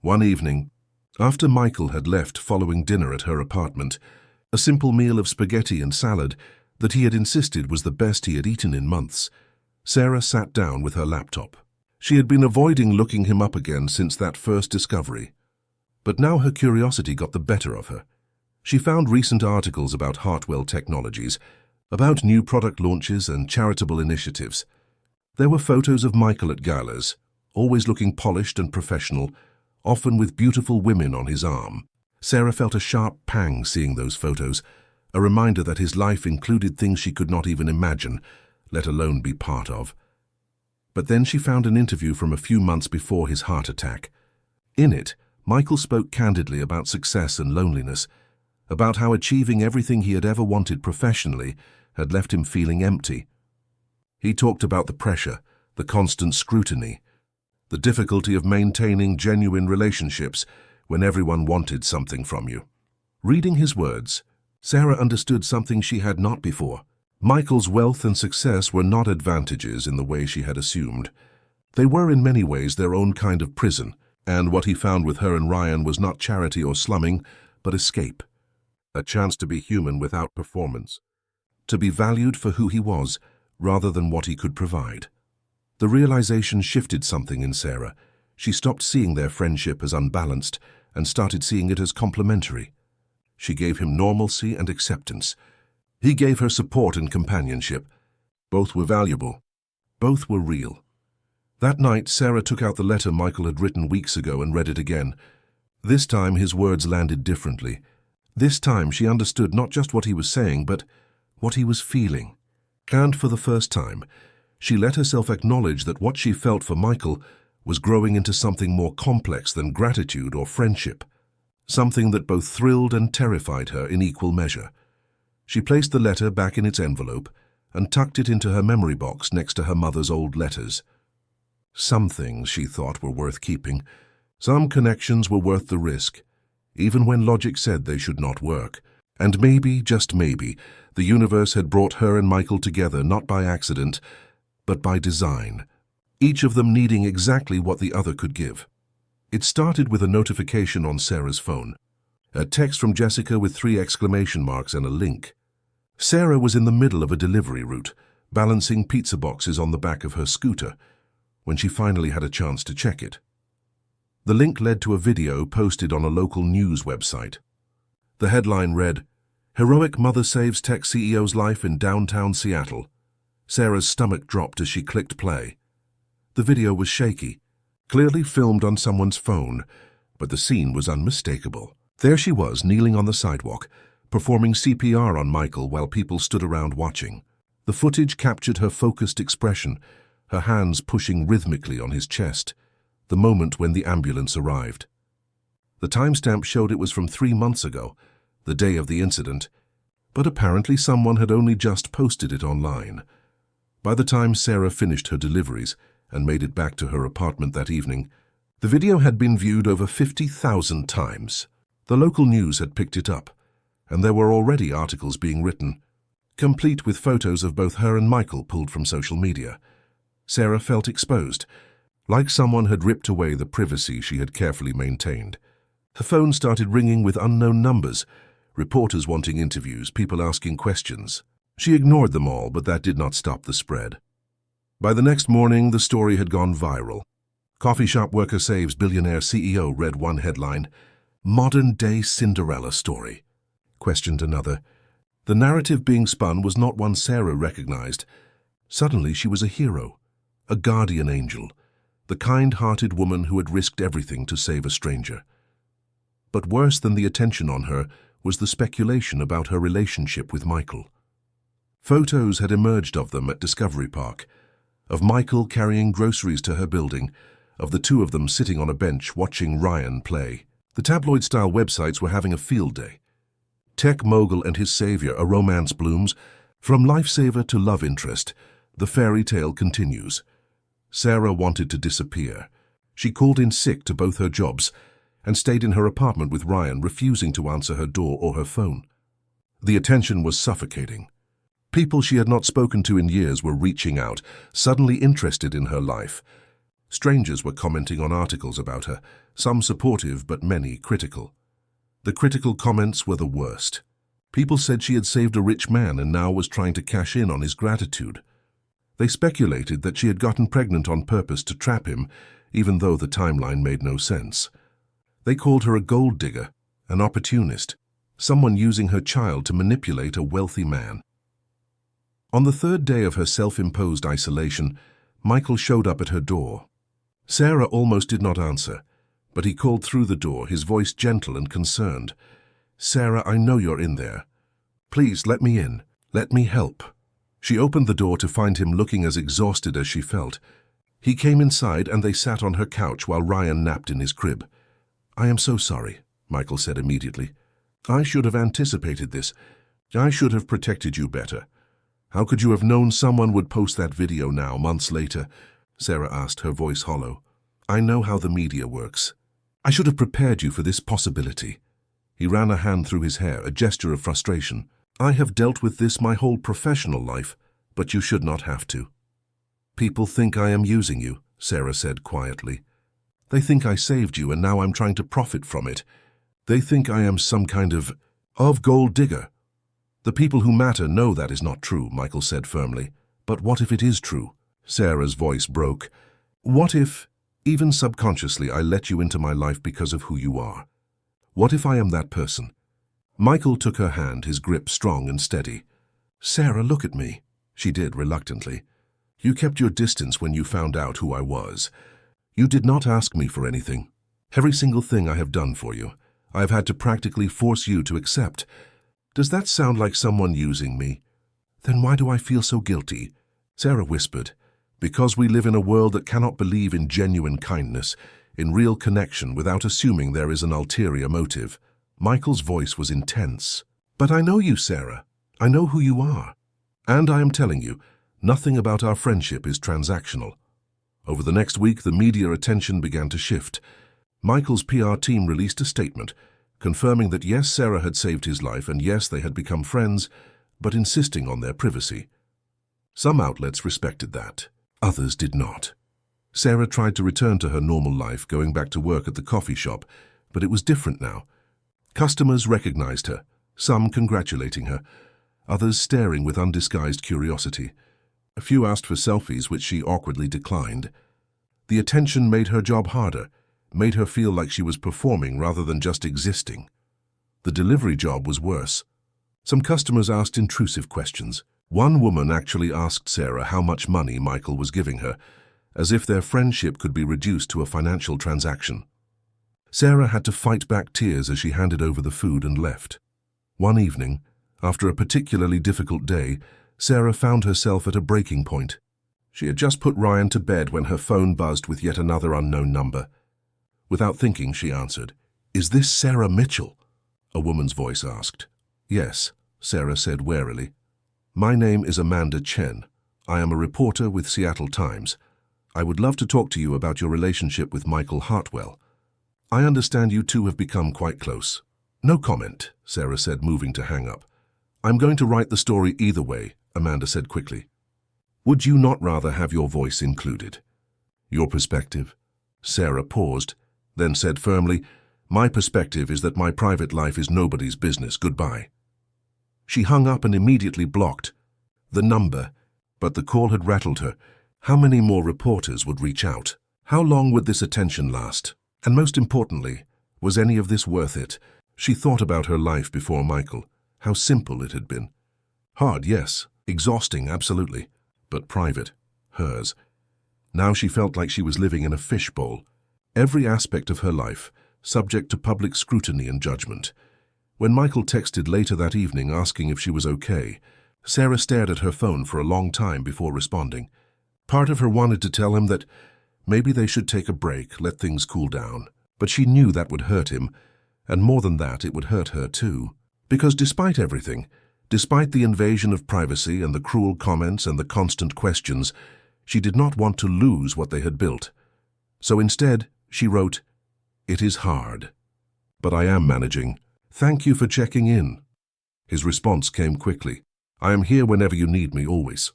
One evening, after Michael had left following dinner at her apartment, a simple meal of spaghetti and salad that he had insisted was the best he had eaten in months, Sarah sat down with her laptop. She had been avoiding looking him up again since that first discovery. But now her curiosity got the better of her. She found recent articles about Hartwell Technologies, about new product launches and charitable initiatives. There were photos of Michael at galas, always looking polished and professional, often with beautiful women on his arm. Sarah felt a sharp pang seeing those photos, a reminder that his life included things she could not even imagine, let alone be part of. But then she found an interview from a few months before his heart attack. In it, Michael spoke candidly about success and loneliness, about how achieving everything he had ever wanted professionally had left him feeling empty. He talked about the pressure, the constant scrutiny, the difficulty of maintaining genuine relationships when everyone wanted something from you. Reading his words, Sarah understood something she had not before. Michael's wealth and success were not advantages in the way she had assumed. They were in many ways their own kind of prison, and what he found with her and Ryan was not charity or slumming, but escape. A chance to be human without performance. To be valued for who he was, rather than what he could provide. The realization shifted something in Sarah. She stopped seeing their friendship as unbalanced and started seeing it as complementary. She gave him normalcy and acceptance. He gave her support and companionship. Both were valuable. Both were real. That night, Sarah took out the letter Michael had written weeks ago and read it again. This time, his words landed differently. This time, she understood not just what he was saying, but what he was feeling. And for the first time, she let herself acknowledge that what she felt for Michael was growing into something more complex than gratitude or friendship, something that both thrilled and terrified her in equal measure. She placed the letter back in its envelope and tucked it into her memory box next to her mother's old letters. Some things, she thought, were worth keeping. Some connections were worth the risk, even when logic said they should not work. And maybe, just maybe, the universe had brought her and Michael together not by accident, but by design, each of them needing exactly what the other could give. It started with a notification on Sarah's phone, a text from Jessica with 3 exclamation marks and a link. Sarah was in the middle of a delivery route, balancing pizza boxes on the back of her scooter, when she finally had a chance to check it. The link led to a video posted on a local news website. The headline read, "Heroic Mother Saves Tech CEO's Life in Downtown Seattle." Sarah's stomach dropped as she clicked play. The video was shaky, clearly filmed on someone's phone, but the scene was unmistakable. There she was, kneeling on the sidewalk, performing CPR on Michael while people stood around watching. The footage captured her focused expression, her hands pushing rhythmically on his chest, the moment when the ambulance arrived. The timestamp showed it was from 3 months ago, the day of the incident, but apparently someone had only just posted it online. By the time Sarah finished her deliveries and made it back to her apartment that evening, the video had been viewed over 50,000 times. The local news had picked it up, and there were already articles being written, complete with photos of both her and Michael pulled from social media. Sarah felt exposed, like someone had ripped away the privacy she had carefully maintained. Her phone started ringing with unknown numbers, reporters wanting interviews, people asking questions. She ignored them all, but that did not stop the spread. By the next morning, the story had gone viral. Coffee shop worker saves billionaire CEO, read one headline. Modern-day Cinderella story, questioned another. The narrative being spun was not one Sarah recognized. Suddenly she was a hero, a guardian angel, the kind-hearted woman who had risked everything to save a stranger. But worse than the attention on her was the speculation about her relationship with Michael. Photos had emerged of them at Discovery Park, of Michael carrying groceries to her building, of the two of them sitting on a bench watching Ryan play. The tabloid-style websites were having a field day. Tech mogul and his savior, a romance blooms. From lifesaver to love interest, the fairy tale continues. Sarah wanted to disappear. She called in sick to both her jobs and stayed in her apartment with Ryan, refusing to answer her door or her phone. The attention was suffocating. People she had not spoken to in years were reaching out, suddenly interested in her life. Strangers were commenting on articles about her, some supportive but many critical. The critical comments were the worst. People said she had saved a rich man and now was trying to cash in on his gratitude. They speculated that she had gotten pregnant on purpose to trap him, even though the timeline made no sense. They called her a gold digger, an opportunist, someone using her child to manipulate a wealthy man. On the third day of her self-imposed isolation, Michael showed up at her door. Sarah almost did not answer, but he called through the door, his voice gentle and concerned. "Sarah, I know you're in there. Please let me in. Let me help." She opened the door to find him looking as exhausted as she felt. He came inside and they sat on her couch while Ryan napped in his crib. "I am so sorry," Michael said immediately. "I should have anticipated this. I should have protected you better." "How could you have known someone would post that video now, months later?" Sarah asked, her voice hollow. "I know how the media works. I should have prepared you for this possibility." He ran a hand through his hair, a gesture of frustration. "I have dealt with this my whole professional life, but you should not have to." "People think I am using you," Sarah said quietly. "They think I saved you and now I'm trying to profit from it. They think I am some kind of gold digger." "The people who matter know that is not true," Michael said firmly. "But what if it is true?" Sarah's voice broke. "What if, even subconsciously, I let you into my life because of who you are? What if I am that person?" Michael took her hand, his grip strong and steady. "Sarah, look at me." She did, reluctantly. "You kept your distance when you found out who I was. You did not ask me for anything. Every single thing I have done for you, I have had to practically force you to accept. Does that sound like someone using me? Then why do I feel so guilty?" Sarah whispered. "Because we live in a world that cannot believe in genuine kindness, in real connection without assuming there is an ulterior motive." Michael's voice was intense. "But I know you, Sarah. I know who you are. And I am telling you, nothing about our friendship is transactional." Over the next week, the media attention began to shift. Michael's PR team released a statement, confirming that yes, Sarah had saved his life and yes, they had become friends, but insisting on their privacy. Some outlets respected that. Others did not. Sarah tried to return to her normal life, going back to work at the coffee shop, but it was different now. Customers recognized her, some congratulating her, others staring with undisguised curiosity. A few asked for selfies, which she awkwardly declined. The attention made her job harder, made her feel like she was performing rather than just existing. The delivery job was worse. Some customers asked intrusive questions. One woman actually asked Sarah how much money Michael was giving her, as if their friendship could be reduced to a financial transaction. Sarah had to fight back tears as she handed over the food and left. One evening, after a particularly difficult day, Sarah found herself at a breaking point. She had just put Ryan to bed when her phone buzzed with yet another unknown number. Without thinking, she answered. "Is this Sarah Mitchell?" a woman's voice asked. "Yes," Sarah said warily. "My name is Amanda Chen. I am a reporter with Seattle Times. I would love to talk to you about your relationship with Michael Hartwell. I understand you two have become quite close." "No comment," Sarah said, moving to hang up. "I'm going to write the story either way," Amanda said quickly. "Would you not rather have your voice included?" Your perspective. Sarah paused, then said firmly, My perspective is that my private life is nobody's business. Goodbye. She hung up and immediately blocked the number, but the call had rattled her. How many more reporters would reach out? How long would this attention last? And most importantly, was any of this worth it? She thought about her life before Michael, how simple it had been. Hard, yes. Exhausting, absolutely. But private. Hers. Now she felt like she was living in a fishbowl. Every aspect of her life, subject to public scrutiny and judgment. When Michael texted later that evening asking if she was okay, Sarah stared at her phone for a long time before responding. Part of her wanted to tell him that maybe they should take a break, let things cool down. But she knew that would hurt him, and more than that, it would hurt her too. Because despite everything, despite the invasion of privacy and the cruel comments and the constant questions, she did not want to lose what they had built. So instead, she wrote, It is hard, but I am managing. Thank you for checking in. His response came quickly. I am here whenever you need me, always.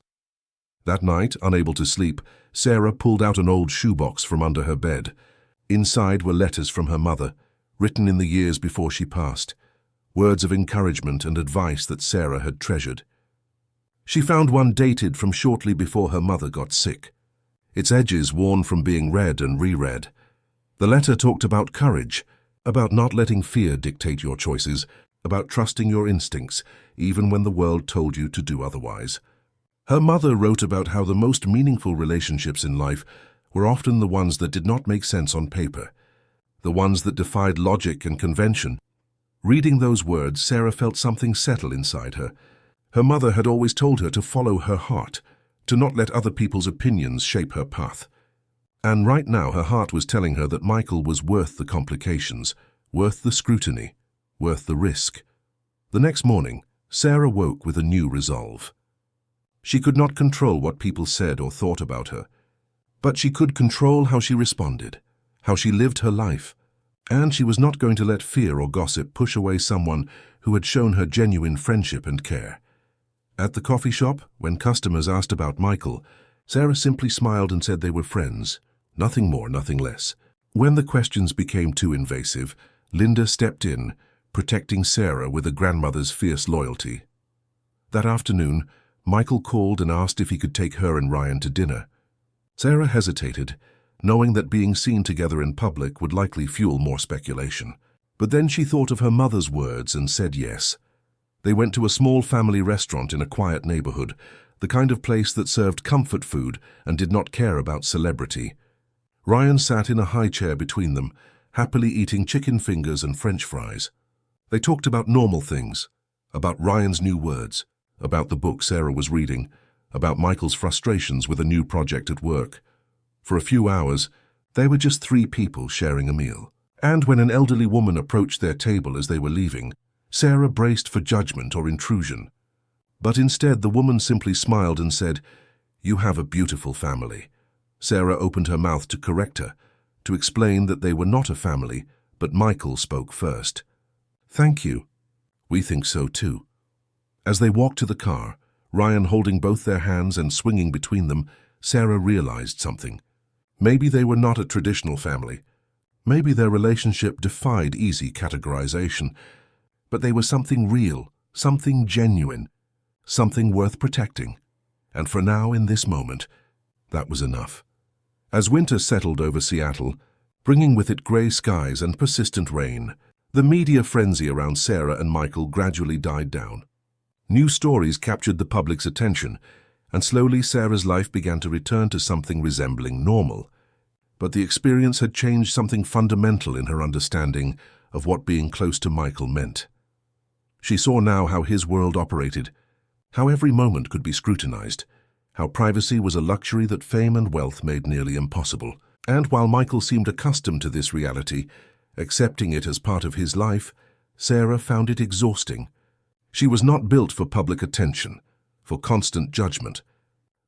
That night, unable to sleep, Sarah pulled out an old shoebox from under her bed. Inside were letters from her mother, written in the years before she passed, words of encouragement and advice that Sarah had treasured. She found one dated from shortly before her mother got sick, its edges worn from being read and reread. The letter talked about courage, about not letting fear dictate your choices, about trusting your instincts, even when the world told you to do otherwise. Her mother wrote about how the most meaningful relationships in life were often the ones that did not make sense on paper, the ones that defied logic and convention. Reading those words, Sarah felt something settle inside her. Her mother had always told her to follow her heart, to not let other people's opinions shape her path. And right now her heart was telling her that Michael was worth the complications, worth the scrutiny, worth the risk. The next morning, Sarah woke with a new resolve. She could not control what people said or thought about her, but she could control how she responded, how she lived her life, and she was not going to let fear or gossip push away someone who had shown her genuine friendship and care. At the coffee shop, when customers asked about Michael, Sarah simply smiled and said they were friends, nothing more, nothing less. When the questions became too invasive, Linda stepped in, protecting Sarah with a grandmother's fierce loyalty. That afternoon, Michael called and asked if he could take her and Ryan to dinner. Sarah hesitated, knowing that being seen together in public would likely fuel more speculation. But then she thought of her mother's words and said yes. They went to a small family restaurant in a quiet neighborhood, the kind of place that served comfort food and did not care about celebrity. Ryan sat in a high chair between them, happily eating chicken fingers and French fries. They talked about normal things, about Ryan's new words, about the book Sarah was reading, about Michael's frustrations with a new project at work. For a few hours, they were just three people sharing a meal. And when an elderly woman approached their table as they were leaving, Sarah braced for judgment or intrusion. But instead, the woman simply smiled and said, You have a beautiful family. Sarah opened her mouth to correct her, to explain that they were not a family, but Michael spoke first. Thank you. We think so too. As they walked to the car, Ryan holding both their hands and swinging between them, Sarah realized something. Maybe they were not a traditional family. Maybe their relationship defied easy categorization. But they were something real, something genuine, something worth protecting. And for now, in this moment, that was enough. As winter settled over Seattle, bringing with it gray skies and persistent rain, the media frenzy around Sarah and Michael gradually died down. New stories captured the public's attention, and slowly Sarah's life began to return to something resembling normal. But the experience had changed something fundamental in her understanding of what being close to Michael meant. She saw now how his world operated, how every moment could be scrutinized, how privacy was a luxury that fame and wealth made nearly impossible. And while Michael seemed accustomed to this reality, accepting it as part of his life, Sarah found it exhausting. She was not built for public attention, for constant judgment,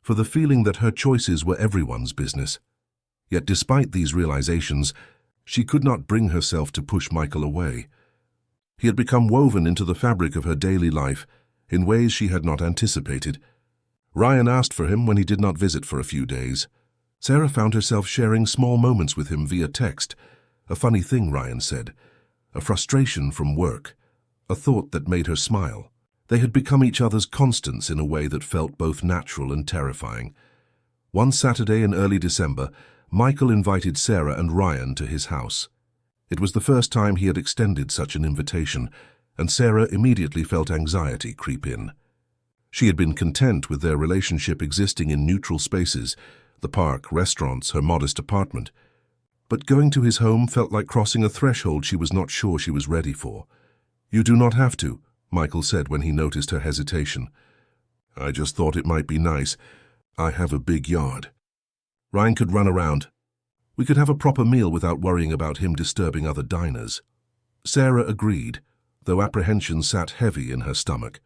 for the feeling that her choices were everyone's business. Yet despite these realizations, she could not bring herself to push Michael away. He had become woven into the fabric of her daily life in ways she had not anticipated. Ryan asked for him when he did not visit for a few days. Sarah found herself sharing small moments with him via text. A funny thing, Ryan said. A frustration from work. A thought that made her smile. They had become each other's constants in a way that felt both natural and terrifying. One Saturday in early December, Michael invited Sarah and Ryan to his house. It was the first time he had extended such an invitation, and Sarah immediately felt anxiety creep in. She had been content with their relationship existing in neutral spaces, the park, restaurants, her modest apartment. But going to his home felt like crossing a threshold she was not sure she was ready for. "You do not have to," Michael said when he noticed her hesitation. "I just thought it might be nice. I have a big yard. Ryan could run around. We could have a proper meal without worrying about him disturbing other diners." Sarah agreed, though apprehension sat heavy in her stomach.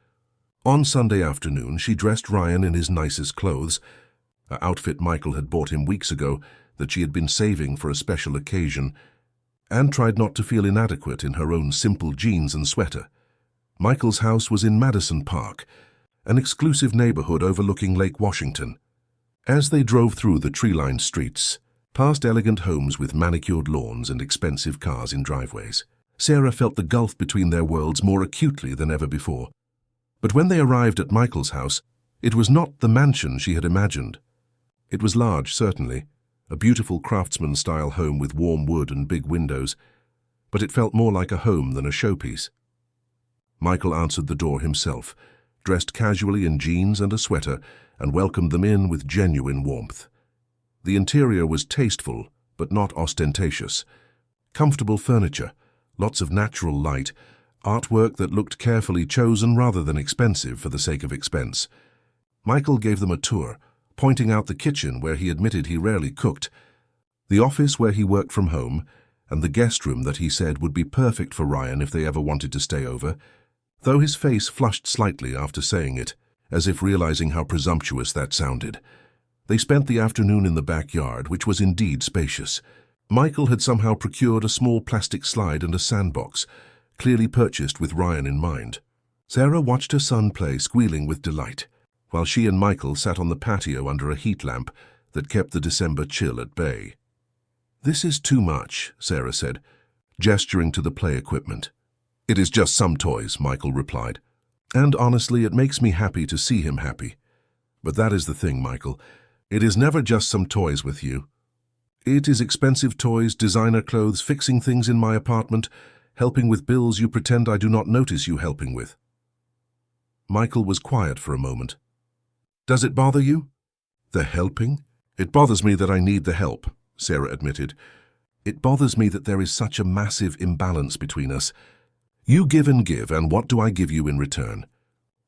On Sunday afternoon, she dressed Ryan in his nicest clothes, an outfit Michael had bought him weeks ago that she had been saving for a special occasion, and tried not to feel inadequate in her own simple jeans and sweater. Michael's house was in Madison Park, an exclusive neighborhood overlooking Lake Washington. As they drove through the tree-lined streets, past elegant homes with manicured lawns and expensive cars in driveways, Sarah felt the gulf between their worlds more acutely than ever before. But when they arrived at Michael's house, it was not the mansion she had imagined. It was large, certainly, a beautiful craftsman-style home with warm wood and big windows, but it felt more like a home than a showpiece. Michael answered the door himself, dressed casually in jeans and a sweater, and welcomed them in with genuine warmth. The interior was tasteful, but not ostentatious. Comfortable furniture, lots of natural light, artwork that looked carefully chosen rather than expensive for the sake of expense. Michael gave them a tour, pointing out the kitchen where he admitted he rarely cooked, the office where he worked from home, and the guest room that he said would be perfect for Ryan if they ever wanted to stay over, though his face flushed slightly after saying it, as if realizing how presumptuous that sounded. They spent the afternoon in the backyard, which was indeed spacious. Michael had somehow procured a small plastic slide and a sandbox, clearly purchased with Ryan in mind. Sarah watched her son play, squealing with delight, while she and Michael sat on the patio under a heat lamp that kept the December chill at bay. "This is too much," Sarah said, gesturing to the play equipment. "It is just some toys," Michael replied. "And honestly, it makes me happy to see him happy. But that is the thing, Michael. It is never just some toys with you. It is expensive toys, designer clothes, fixing things in my apartment, helping with bills you pretend I do not notice you helping with." Michael was quiet for a moment. "Does it bother you? The helping? It bothers me that I need the help," Sarah admitted. "It bothers me that there is such a massive imbalance between us. You give, and what do I give you in return?"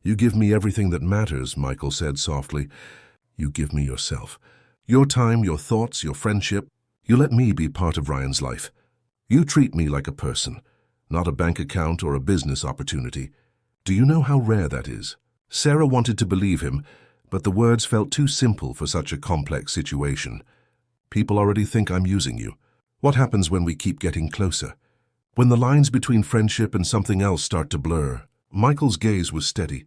"You give me everything that matters," Michael said softly. "You give me yourself. Your time, your thoughts, your friendship. You let me be part of Ryan's life. You treat me like a person, not a bank account or a business opportunity. Do you know how rare that is?" Sarah wanted to believe him, but the words felt too simple for such a complex situation. "People already think I'm using you. What happens when we keep getting closer? When the lines between friendship and something else start to blur?" Michael's gaze was steady.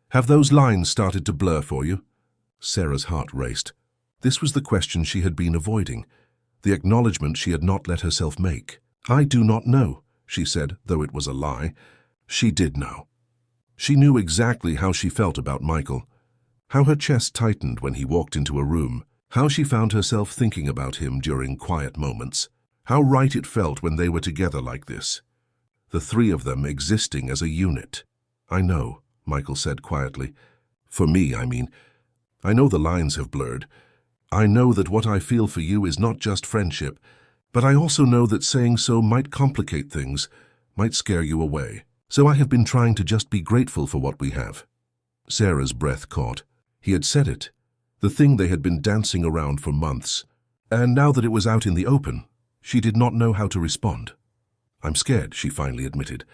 "Have those lines started to blur for you?" Sarah's heart raced. This was the question she had been avoiding, the acknowledgement she had not let herself make. "I do not know," she said, though it was a lie. She did know. She knew exactly how she felt about Michael, how her chest tightened when he walked into a room, how she found herself thinking about him during quiet moments, how right it felt when they were together like this, the three of them existing as a unit. "I know," Michael said quietly. "For me, I mean. I know the lines have blurred. I know that what I feel for you is not just friendship, but I also know that saying so might complicate things, might scare you away. So I have been trying to just be grateful for what we have." Sarah's breath caught. He had said it, the thing they had been dancing around for months, and now that it was out in the open, she did not know how to respond. "I'm scared," she finally admitted,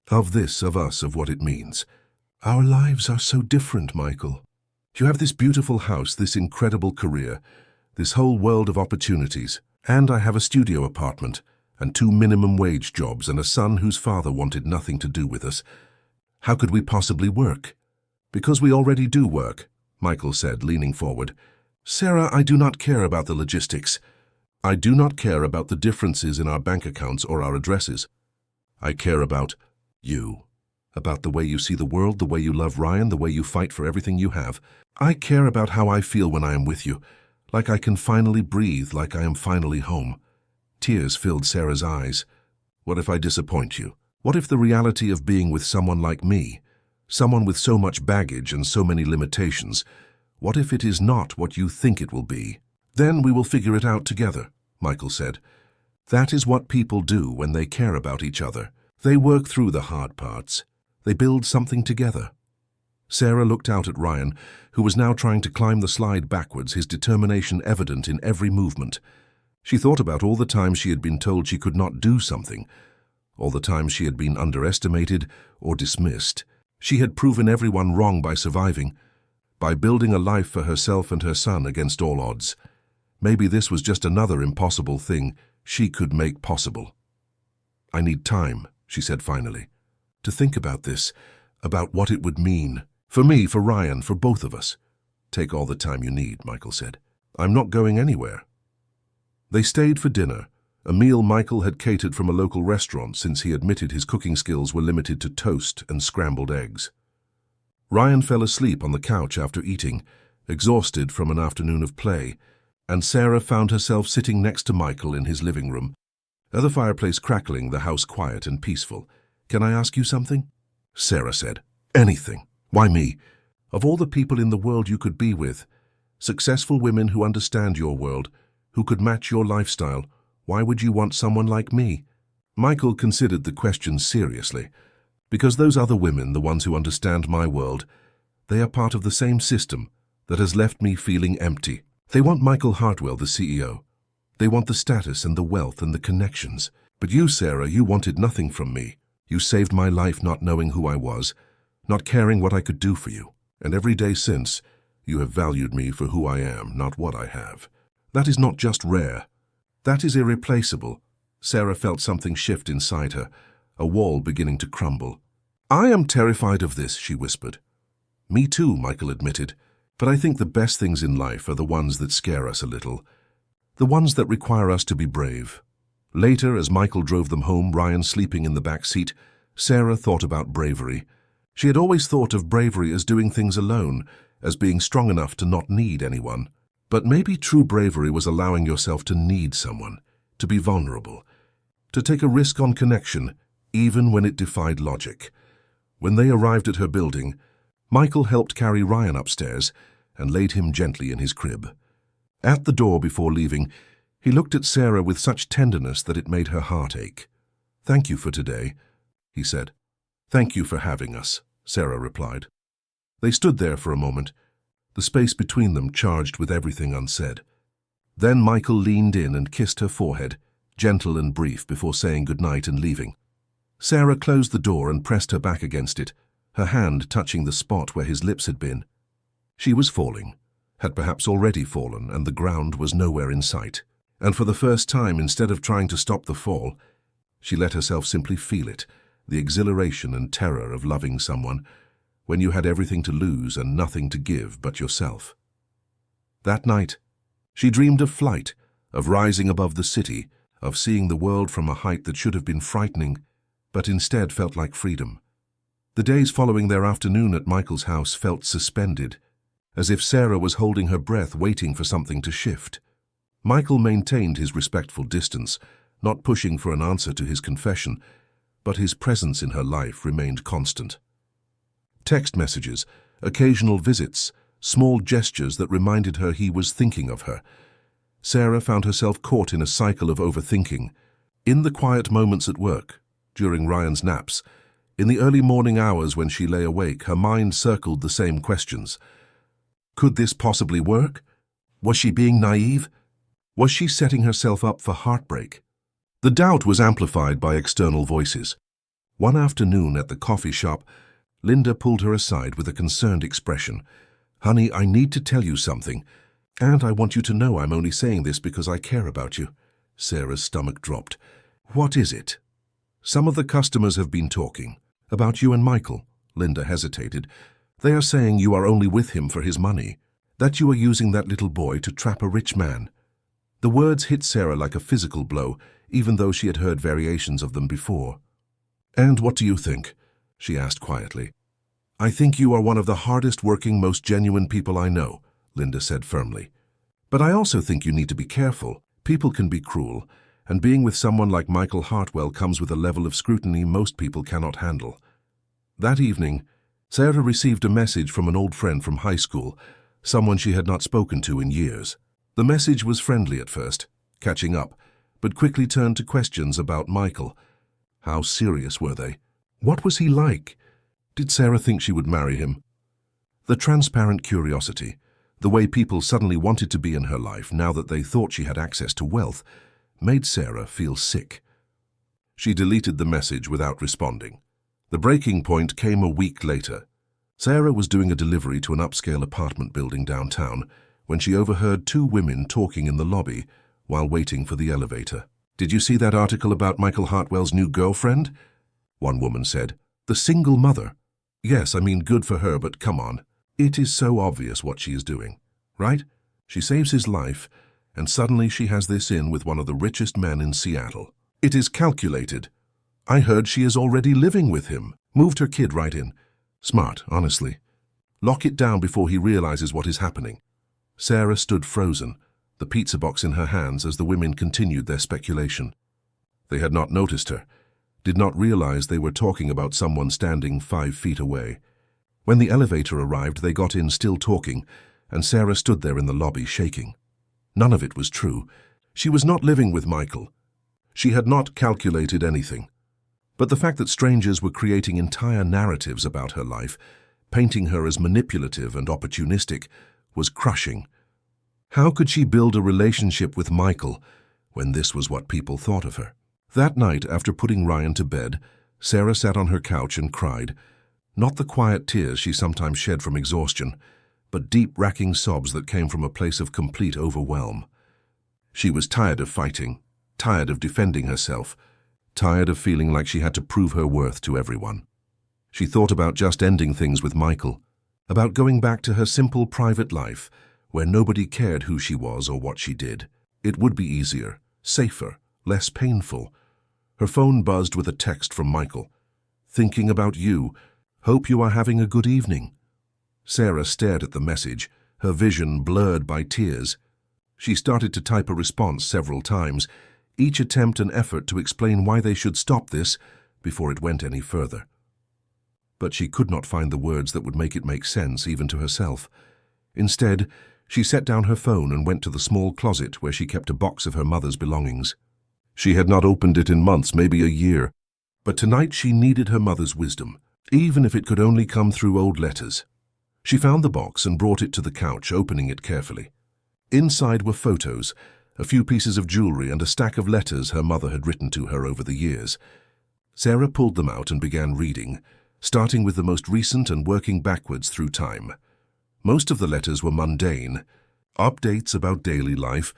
"of this, of us, of what it means. Our lives are so different, Michael. You have this beautiful house, this incredible career, this whole world of opportunities, and I have a studio apartment, and 2 minimum wage jobs, and a son whose father wanted nothing to do with us. How could we possibly work?" "Because we already do work," Michael said, leaning forward. Sarah, I do not care about the logistics. I do not care about the differences in our bank accounts or our addresses. I care about you. About the way you see the world, the way you love Ryan, the way you fight for everything you have. I care about how I feel when I am with you, like I can finally breathe, like I am finally home. Tears filled Sarah's eyes. What if I disappoint you? What if the reality of being with someone like me, someone with so much baggage and so many limitations, what if it is not what you think it will be? Then we will figure it out together, Michael said. That is what people do when they care about each other. They work through the hard parts. They build something together. Sarah looked out at Ryan, who was now trying to climb the slide backwards, his determination evident in every movement. She thought about all the times she had been told she could not do something, all the times she had been underestimated or dismissed. She had proven everyone wrong by surviving, by building a life for herself and her son against all odds. Maybe this was just another impossible thing she could make possible. I need time, she said finally, to think about this, about what it would mean. For me, for Ryan, for both of us. Take all the time you need, Michael said. I'm not going anywhere. They stayed for dinner, a meal Michael had catered from a local restaurant since he admitted his cooking skills were limited to toast and scrambled eggs. Ryan fell asleep on the couch after eating, exhausted from an afternoon of play, and Sarah found herself sitting next to Michael in his living room, the fireplace crackling, the house quiet and peaceful. Can I ask you something? Sarah said. Anything. Why me? Of all the people in the world you could be with, successful women who understand your world, who could match your lifestyle, why would you want someone like me? Michael considered the question seriously, because those other women, the ones who understand my world, they are part of the same system that has left me feeling empty. They want Michael Hartwell, the CEO. They want the status and the wealth and the connections. But you, Sarah, you wanted nothing from me. You saved my life not knowing who I was, not caring what I could do for you. And every day since, you have valued me for who I am, not what I have. That is not just rare. That is irreplaceable. Sarah felt something shift inside her, a wall beginning to crumble. I am terrified of this, she whispered. Me too, Michael admitted. But I think the best things in life are the ones that scare us a little, the ones that require us to be brave. Later, as Michael drove them home, Ryan sleeping in the back seat, Sarah thought about bravery. She had always thought of bravery as doing things alone, as being strong enough to not need anyone. But maybe true bravery was allowing yourself to need someone, to be vulnerable, to take a risk on connection, even when it defied logic. When they arrived at her building, Michael helped carry Ryan upstairs and laid him gently in his crib. At the door before leaving, he looked at Sarah with such tenderness that it made her heart ache. Thank you for today, he said. Thank you for having us, Sarah replied. They stood there for a moment, the space between them charged with everything unsaid. Then Michael leaned in and kissed her forehead, gentle and brief, before saying goodnight and leaving. Sarah closed the door and pressed her back against it, her hand touching the spot where his lips had been. She was falling, had perhaps already fallen, and the ground was nowhere in sight. And for the first time, instead of trying to stop the fall, she let herself simply feel it, the exhilaration and terror of loving someone, when you had everything to lose and nothing to give but yourself. That night, she dreamed of flight, of rising above the city, of seeing the world from a height that should have been frightening, but instead felt like freedom. The days following their afternoon at Michael's house felt suspended, as if Sarah was holding her breath, waiting for something to shift. Michael maintained his respectful distance, not pushing for an answer to his confession, but his presence in her life remained constant. Text messages, occasional visits, small gestures that reminded her he was thinking of her. Sarah found herself caught in a cycle of overthinking. In the quiet moments at work, during Ryan's naps, in the early morning hours when she lay awake, her mind circled the same questions. Could this possibly work? Was she being naive? Was she setting herself up for heartbreak? The doubt was amplified by external voices. One afternoon at the coffee shop, Linda pulled her aside with a concerned expression. Honey, I need to tell you something, and I want you to know I'm only saying this because I care about you. Sarah's stomach dropped. What is it? Some of the customers have been talking. About you and Michael. Linda hesitated. They are saying you are only with him for his money. That you are using that little boy to trap a rich man." The words hit Sarah like a physical blow, even though she had heard variations of them before. "And what do you think?" she asked quietly. "I think you are one of the hardest-working, most genuine people I know," Linda said firmly. "But I also think you need to be careful. People can be cruel, and being with someone like Michael Hartwell comes with a level of scrutiny most people cannot handle." That evening, Sarah received a message from an old friend from high school, someone she had not spoken to in years. The message was friendly at first, catching up, but quickly turned to questions about Michael. How serious were they? What was he like? Did Sarah think she would marry him? The transparent curiosity, the way people suddenly wanted to be in her life now that they thought she had access to wealth, made Sarah feel sick. She deleted the message without responding. The breaking point came a week later. Sarah was doing a delivery to an upscale apartment building downtown when she overheard two women talking in the lobby while waiting for the elevator. "Did you see that article about Michael Hartwell's new girlfriend?" one woman said. "The single mother." "Yes, I mean good for her, but come on. It is so obvious what she is doing, right? She saves his life, and suddenly she has this in with one of the richest men in Seattle. It is calculated. I heard she is already living with him. Moved her kid right in. Smart, honestly. Lock it down before he realizes what is happening." Sarah stood frozen, the pizza box in her hands as the women continued their speculation. They had not noticed her, did not realize they were talking about someone standing 5 feet away. When the elevator arrived, they got in still talking, and Sarah stood there in the lobby shaking. None of it was true. She was not living with Michael. She had not calculated anything. But the fact that strangers were creating entire narratives about her life, painting her as manipulative and opportunistic, was crushing. How could she build a relationship with Michael when this was what people thought of her? That night, after putting Ryan to bed, Sarah sat on her couch and cried. Not the quiet tears she sometimes shed from exhaustion, but deep, racking sobs that came from a place of complete overwhelm. She was tired of fighting, tired of defending herself, tired of feeling like she had to prove her worth to everyone. She thought about just ending things with Michael, about going back to her simple private life, where nobody cared who she was or what she did. It would be easier, safer, less painful. Her phone buzzed with a text from Michael. "Thinking about you. Hope you are having a good evening." Sarah stared at the message, her vision blurred by tears. She started to type a response several times, each attempt an effort to explain why they should stop this before it went any further. But she could not find the words that would make it make sense even to herself. Instead, she set down her phone and went to the small closet where she kept a box of her mother's belongings. She had not opened it in months, maybe a year, but tonight she needed her mother's wisdom, even if it could only come through old letters. She found the box and brought it to the couch, opening it carefully. Inside were photos, a few pieces of jewelry and a stack of letters her mother had written to her over the years. Sarah pulled them out and began reading, starting with the most recent and working backwards through time. Most of the letters were mundane, updates about daily life,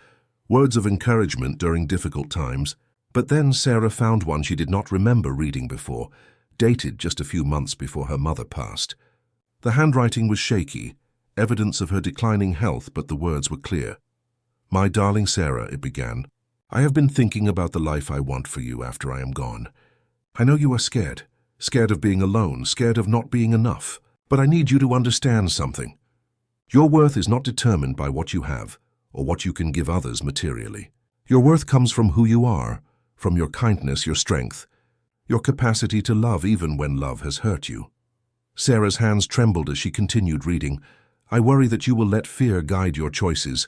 words of encouragement during difficult times, but then Sarah found one she did not remember reading before, dated just a few months before her mother passed. The handwriting was shaky, evidence of her declining health, but the words were clear. "My darling Sarah," it began, "I have been thinking about the life I want for you after I am gone. I know you are scared of being alone, scared of not being enough, but I need you to understand something. Your worth is not determined by what you have or what you can give others materially. Your worth comes from who you are, from your kindness, your strength, your capacity to love even when love has hurt you." Sarah's hands trembled as she continued reading. "I worry that you will let fear guide your choices,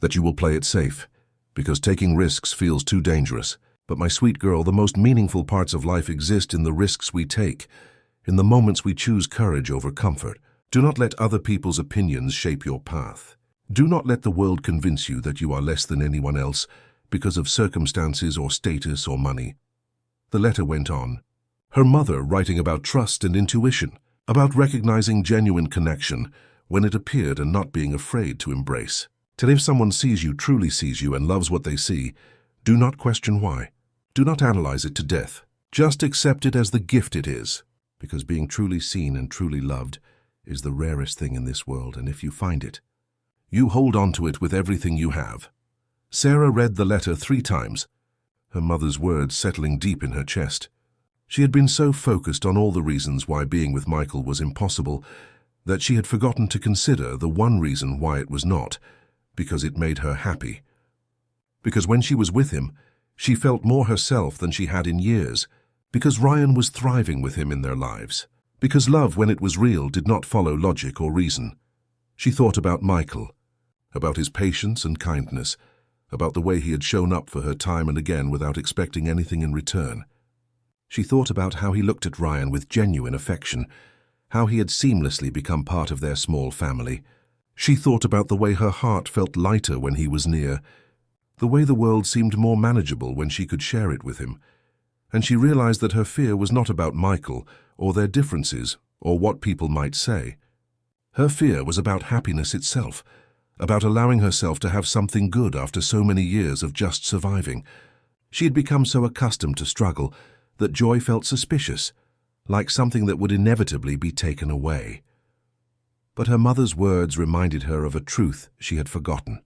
that you will play it safe, because taking risks feels too dangerous. But my sweet girl, the most meaningful parts of life exist in the risks we take, in the moments we choose courage over comfort. Do not let other people's opinions shape your path. Do not let the world convince you that you are less than anyone else because of circumstances or status or money." The letter went on. Her mother writing about trust and intuition, about recognizing genuine connection when it appeared and not being afraid to embrace. Till if someone sees you, truly sees you, and loves what they see, do not question why. Do not analyze it to death. Just accept it as the gift it is, because being truly seen and truly loved is the rarest thing in this world, and if you find it, You hold on to it with everything you have." Sarah read the letter 3 times, her mother's words settling deep in her chest. She had been so focused on all the reasons why being with Michael was impossible that she had forgotten to consider the one reason why it was not, because it made her happy. Because when she was with him, she felt more herself than she had in years, because Ryan was thriving with him in their lives, because love, when it was real, did not follow logic or reason. She thought about Michael, about his patience and kindness, about the way he had shown up for her time and again without expecting anything in return. She thought about how he looked at Ryan with genuine affection, how he had seamlessly become part of their small family. She thought about the way her heart felt lighter when he was near, the way the world seemed more manageable when she could share it with him. And she realized that her fear was not about Michael or their differences or what people might say. Her fear was about happiness itself, about allowing herself to have something good after so many years of just surviving. She had become so accustomed to struggle that joy felt suspicious, like something that would inevitably be taken away. But her mother's words reminded her of a truth she had forgotten: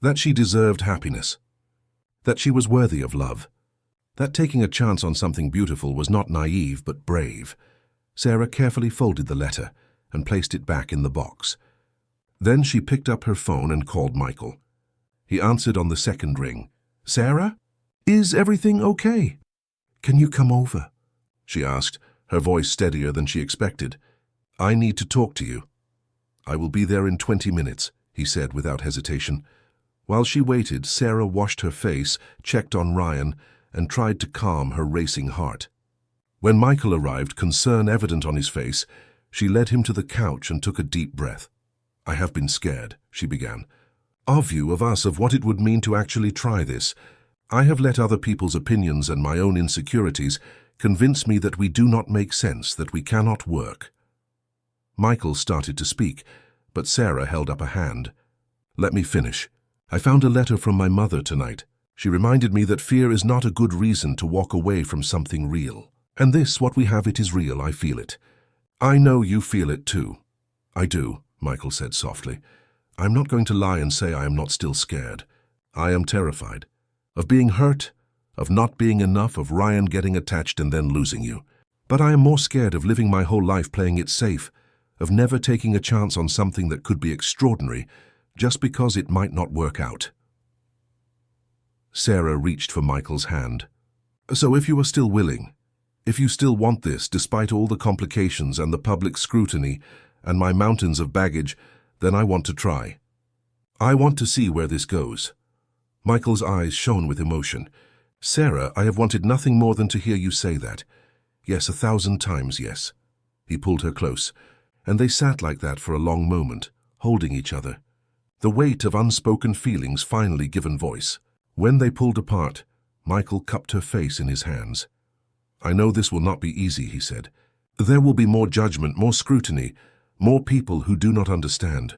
that she deserved happiness, that she was worthy of love, that taking a chance on something beautiful was not naive but brave. Sarah carefully folded the letter and placed it back in the box. Then she picked up her phone and called Michael. He answered on the second ring. "Sarah? Is everything okay? Can you come over?" she asked, her voice steadier than she expected. "I need to talk to you." "I will be there in 20 minutes, he said without hesitation. While she waited, Sarah washed her face, checked on Ryan, and tried to calm her racing heart. When Michael arrived, concern evident on his face, she led him to the couch and took a deep breath. "I have been scared," she began. "Our view of us, of what it would mean to actually try this. I have let other people's opinions and my own insecurities convince me that we do not make sense, that we cannot work." Michael started to speak, but Sarah held up a hand. "Let me finish. I found a letter from my mother tonight. She reminded me that fear is not a good reason to walk away from something real. And this, what we have, it is real, I feel it. I know you feel it too." "I do," Michael said softly. "I'm not going to lie and say I am not still scared. I am terrified. Of being hurt, of not being enough, of Ryan getting attached and then losing you. But I am more scared of living my whole life playing it safe, of never taking a chance on something that could be extraordinary, just because it might not work out." Sarah reached for Michael's hand. "So if you are still willing, if you still want this, despite all the complications and the public scrutiny and my mountains of baggage, then I want to try. I want to see where this goes." Michael's eyes shone with emotion. "Sarah, I have wanted nothing more than to hear you say that. Yes, 1,000 times yes." He pulled her close, and they sat like that for a long moment, holding each other, the weight of unspoken feelings finally given voice. When they pulled apart, Michael cupped her face in his hands. "I know this will not be easy," he said. "There will be more judgment, more scrutiny, more people who do not understand.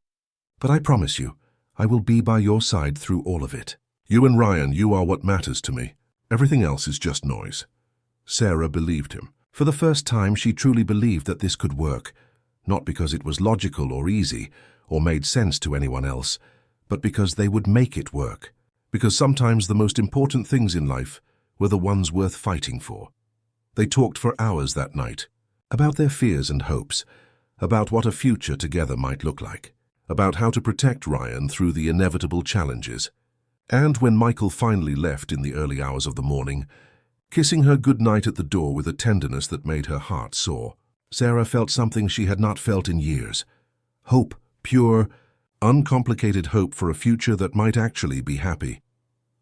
But I promise you, I will be by your side through all of it. You and Ryan, you are what matters to me. Everything else is just noise." Sarah believed him. For the first time, she truly believed that this could work, not because it was logical or easy or made sense to anyone else, but because they would make it work. Because sometimes the most important things in life were the ones worth fighting for. They talked for hours that night, about their fears and hopes, about what a future together might look like, about how to protect Ryan through the inevitable challenges. And when Michael finally left in the early hours of the morning, kissing her good night at the door with a tenderness that made her heart soar, Sarah felt something she had not felt in years. Hope, pure, uncomplicated hope for a future that might actually be happy.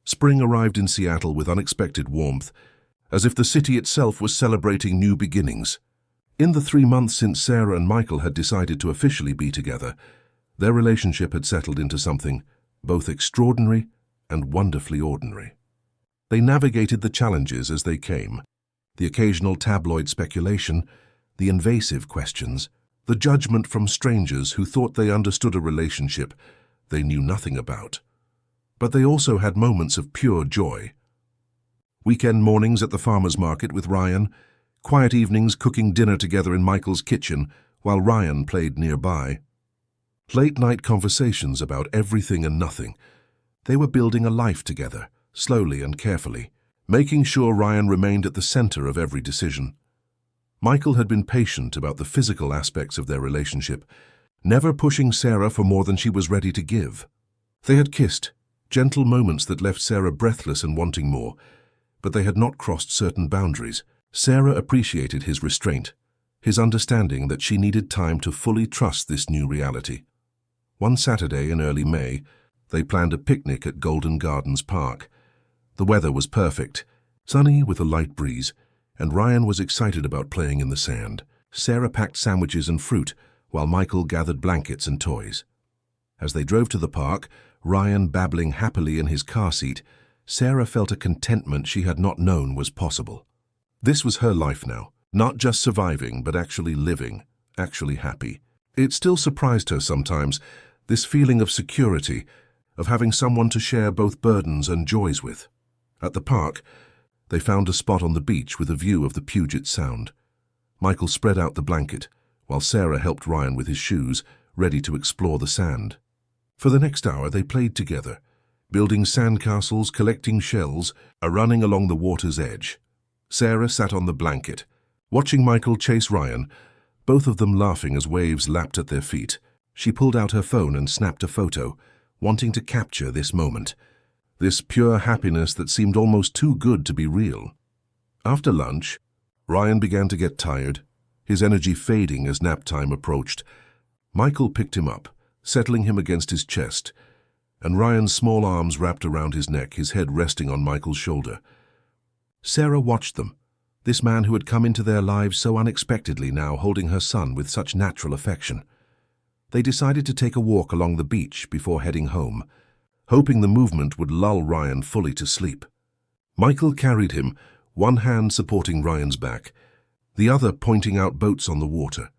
Spring arrived in Seattle with unexpected warmth, as if the city itself was celebrating new beginnings. In the 3 months since Sarah and Michael had decided to officially be together, their relationship had settled into something both extraordinary and wonderfully ordinary. They navigated the challenges as they came, the occasional tabloid speculation, the invasive questions, the judgment from strangers who thought they understood a relationship they knew nothing about. But they also had moments of pure joy. Weekend mornings at the farmer's market with Ryan, quiet evenings cooking dinner together in Michael's kitchen while Ryan played nearby. Late-night conversations about everything and nothing. They were building a life together, slowly and carefully, making sure Ryan remained at the center of every decision. Michael had been patient about the physical aspects of their relationship, never pushing Sarah for more than she was ready to give. They had kissed, gentle moments that left Sarah breathless and wanting more, but they had not crossed certain boundaries. Sarah appreciated his restraint, his understanding that she needed time to fully trust this new reality. One Saturday in early May, they planned a picnic at Golden Gardens Park. The weather was perfect, sunny with a light breeze, and Ryan was excited about playing in the sand. Sarah packed sandwiches and fruit, while Michael gathered blankets and toys. As they drove to the park, Ryan babbling happily in his car seat, Sarah felt a contentment she had not known was possible. This was her life now, not just surviving, but actually living, actually happy. It still surprised her sometimes, this feeling of security, of having someone to share both burdens and joys with. At the park, they found a spot on the beach with a view of the Puget Sound. Michael spread out the blanket, while Sarah helped Ryan with his shoes, ready to explore the sand. For the next hour they played together, building sandcastles, collecting shells, running along the water's edge. Sarah sat on the blanket, watching Michael chase Ryan, both of them laughing as waves lapped at their feet. She pulled out her phone and snapped a photo, wanting to capture this moment, this pure happiness that seemed almost too good to be real. After lunch, Ryan began to get tired, his energy fading as nap time approached. Michael picked him up, settling him against his chest, and Ryan's small arms wrapped around his neck, his head resting on Michael's shoulder. Sarah watched them, this man who had come into their lives so unexpectedly now holding her son with such natural affection. They decided to take a walk along the beach before heading home, hoping the movement would lull Ryan fully to sleep. Michael carried him, one hand supporting Ryan's back, the other pointing out boats on the water,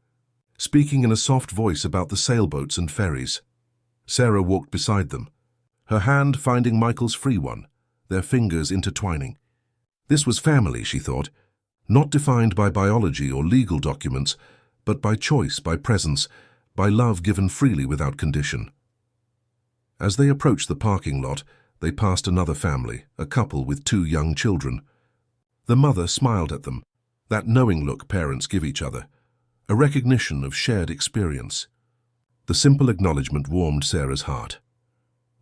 speaking in a soft voice about the sailboats and ferries. Sarah walked beside them, her hand finding Michael's free one, their fingers intertwining. This was family, she thought, not defined by biology or legal documents, but by choice, by presence, by love given freely without condition. As they approached the parking lot, they passed another family, a couple with 2 young children. The mother smiled at them, that knowing look parents give each other, a recognition of shared experience. The simple acknowledgement warmed Sarah's heart.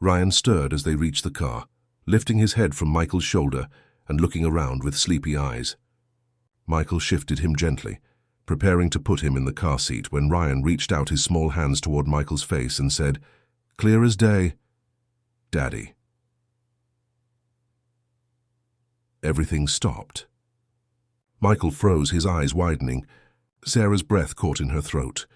Ryan stirred as they reached the car, lifting his head from Michael's shoulder and looking around with sleepy eyes. Michael shifted him gently, preparing to put him in the car seat when Ryan reached out his small hands toward Michael's face and said, "Clear as day, Daddy." Everything stopped. Michael froze, his eyes widening. Sarah's breath caught in her throat.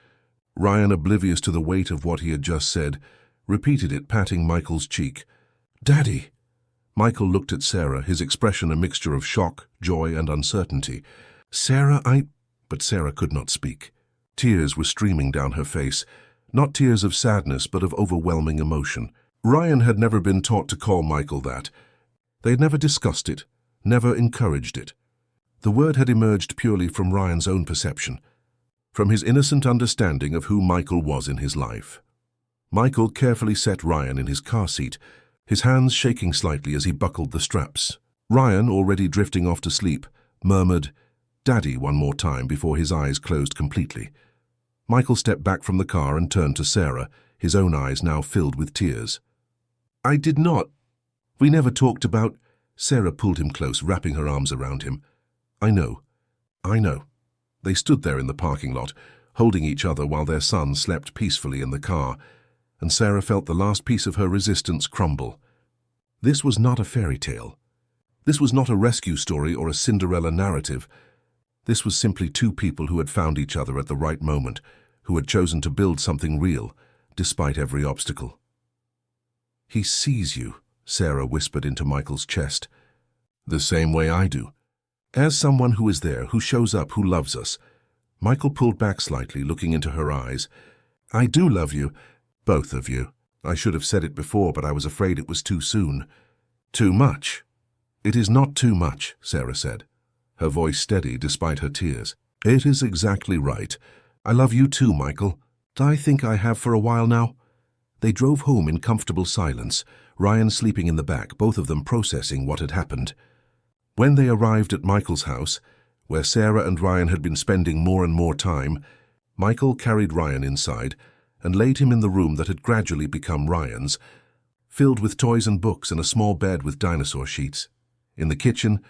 Ryan, oblivious to the weight of what he had just said, repeated it, patting Michael's cheek. "Daddy!" Michael looked at Sarah, his expression a mixture of shock, joy, and uncertainty. "Sarah, But Sarah could not speak. Tears were streaming down her face, not tears of sadness, but of overwhelming emotion. Ryan had never been taught to call Michael that. They had never discussed it, never encouraged it. The word had emerged purely from Ryan's own perception, from his innocent understanding of who Michael was in his life. Michael carefully set Ryan in his car seat, his hands shaking slightly as he buckled the straps. Ryan, already drifting off to sleep, murmured, "Daddy," one more time before his eyes closed completely. Michael stepped back from the car and turned to Sarah, his own eyes now filled with tears. "I did not. We never talked about—" Sarah pulled him close, wrapping her arms around him. I know. They stood there in the parking lot, holding each other while their son slept peacefully in the car, and Sarah felt the last piece of her resistance crumble. This was not a fairy tale. This was not a rescue story or a Cinderella narrative. This was simply 2 people who had found each other at the right moment, who had chosen to build something real, despite every obstacle. "He sees you," Sarah whispered into Michael's chest. "The same way I do. As someone who is there, who shows up, who loves us." Michael pulled back slightly, looking into her eyes. "I do love you, both of you. I should have said it before, but I was afraid it was too soon. Too much." "It is not too much," Sarah said, her voice steady despite her tears. "It is exactly right. I love you too, Michael. I think I have for a while now. They drove home in comfortable silence, Ryan sleeping in the back, both of them processing what had happened. When they arrived at Michael's house, where Sarah and Ryan had been spending more and more time, Michael carried Ryan inside and laid him in the room that had gradually become Ryan's, filled with toys and books and a small bed with dinosaur sheets. In the kitchen,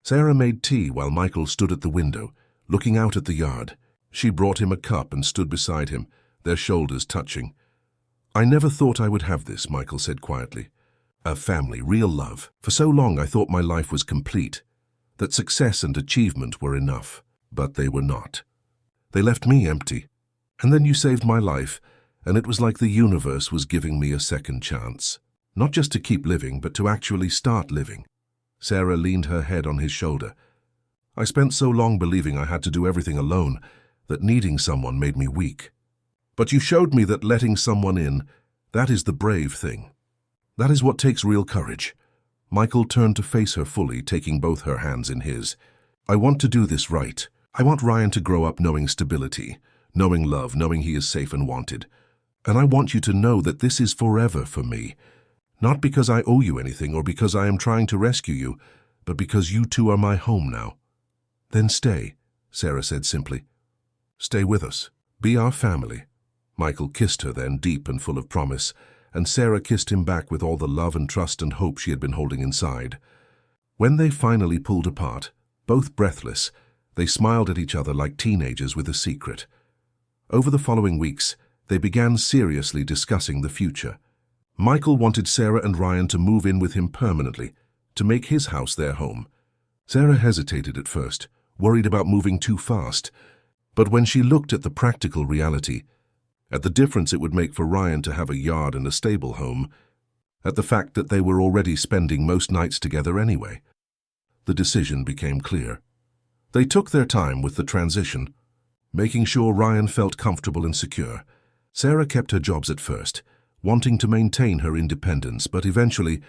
Sarah made tea while Michael stood at the window, looking out at the yard. She brought him a cup and stood beside him, their shoulders touching. "I never thought I would have this," Michael said quietly. "A family, real love. For so long I thought my life was complete, that success and achievement were enough. But they were not. They left me empty. And then you saved my life, and it was like the universe was giving me a second chance. Not just to keep living, but to actually start living." Sarah leaned her head on his shoulder. "I spent so long believing I had to do everything alone, that needing someone made me weak. But you showed me that letting someone in, that is the brave thing. That is what takes real courage." Michael turned to face her fully, taking both her hands in his. "I want to do this right. I want Ryan to grow up knowing stability, knowing love, knowing he is safe and wanted. And I want you to know that this is forever for me. Not because I owe you anything or because I am trying to rescue you, but because you two are my home now." "Then stay," Sarah said simply. "Stay with us. Be our family." Michael kissed her then, deep and full of promise, and Sarah kissed him back with all the love and trust and hope she had been holding inside. When they finally pulled apart, both breathless, they smiled at each other like teenagers with a secret. Over the following weeks, they began seriously discussing the future. Michael wanted Sarah and Ryan to move in with him permanently, to make his house their home. Sarah hesitated at first, worried about moving too fast. But when she looked at the practical reality, at the difference it would make for Ryan to have a yard and a stable home, at the fact that they were already spending most nights together anyway, the decision became clear. They took their time with the transition, making sure Ryan felt comfortable and secure. Sarah kept her jobs at first, wanting to maintain her independence, but eventually,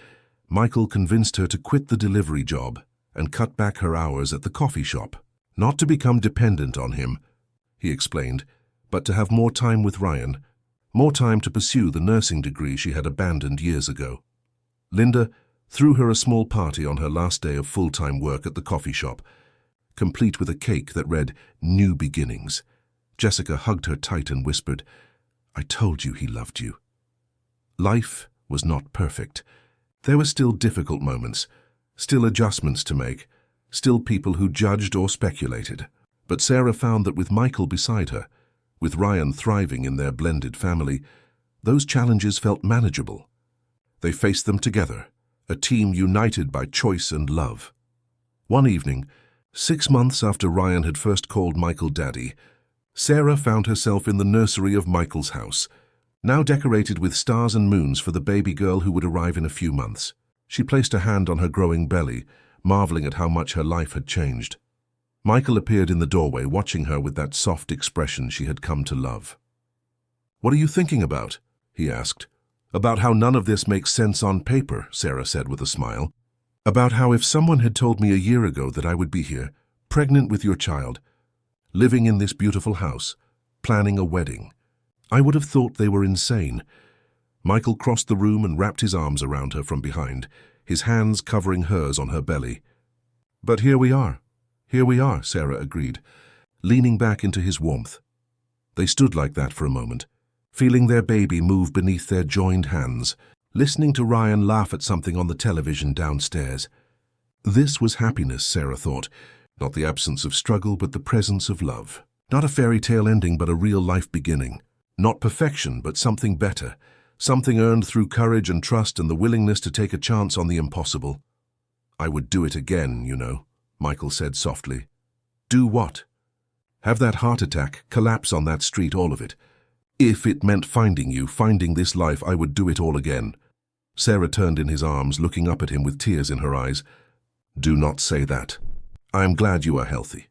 Michael convinced her to quit the delivery job and cut back her hours at the coffee shop. Not to become dependent on him, he explained, but to have more time with Ryan, more time to pursue the nursing degree she had abandoned years ago. Linda threw her a small party on her last day of full-time work at the coffee shop, complete with a cake that read, "New Beginnings." Jessica hugged her tight and whispered, "I told you he loved you." Life was not perfect. There were still difficult moments, still adjustments to make, still people who judged or speculated. But Sarah found that with Michael beside her, with Ryan thriving in their blended family, those challenges felt manageable. They faced them together, a team united by choice and love. One evening, 6 months after Ryan had first called Michael Daddy, Sarah found herself in the nursery of Michael's house, now decorated with stars and moons for the baby girl who would arrive in a few months. She placed a hand on her growing belly, marveling at how much her life had changed. Michael appeared in the doorway, watching her with that soft expression she had come to love. "What are you thinking about?" he asked. "About how none of this makes sense on paper," Sarah said with a smile. "About how if someone had told me a year ago that I would be here, pregnant with your child, living in this beautiful house, planning a wedding, I would have thought they were insane." Michael crossed the room and wrapped his arms around her from behind, his hands covering hers on her belly. "But here we are, Sarah agreed, leaning back into his warmth. They stood like that for a moment, feeling their baby move beneath their joined hands, listening to Ryan laugh at something on the television downstairs. This was happiness, Sarah thought, not the absence of struggle, but the presence of love. Not a fairy tale ending, but a real life beginning. Not perfection, but something better, something earned through courage and trust and the willingness to take a chance on the impossible. "I would do it again, you know," Michael said softly. "Do what?" "Have that heart attack, collapse on that street, all of it. If it meant finding you, finding this life, I would do it all again." Sarah turned in his arms, looking up at him with tears in her eyes. "Do not say that. I am glad you are healthy.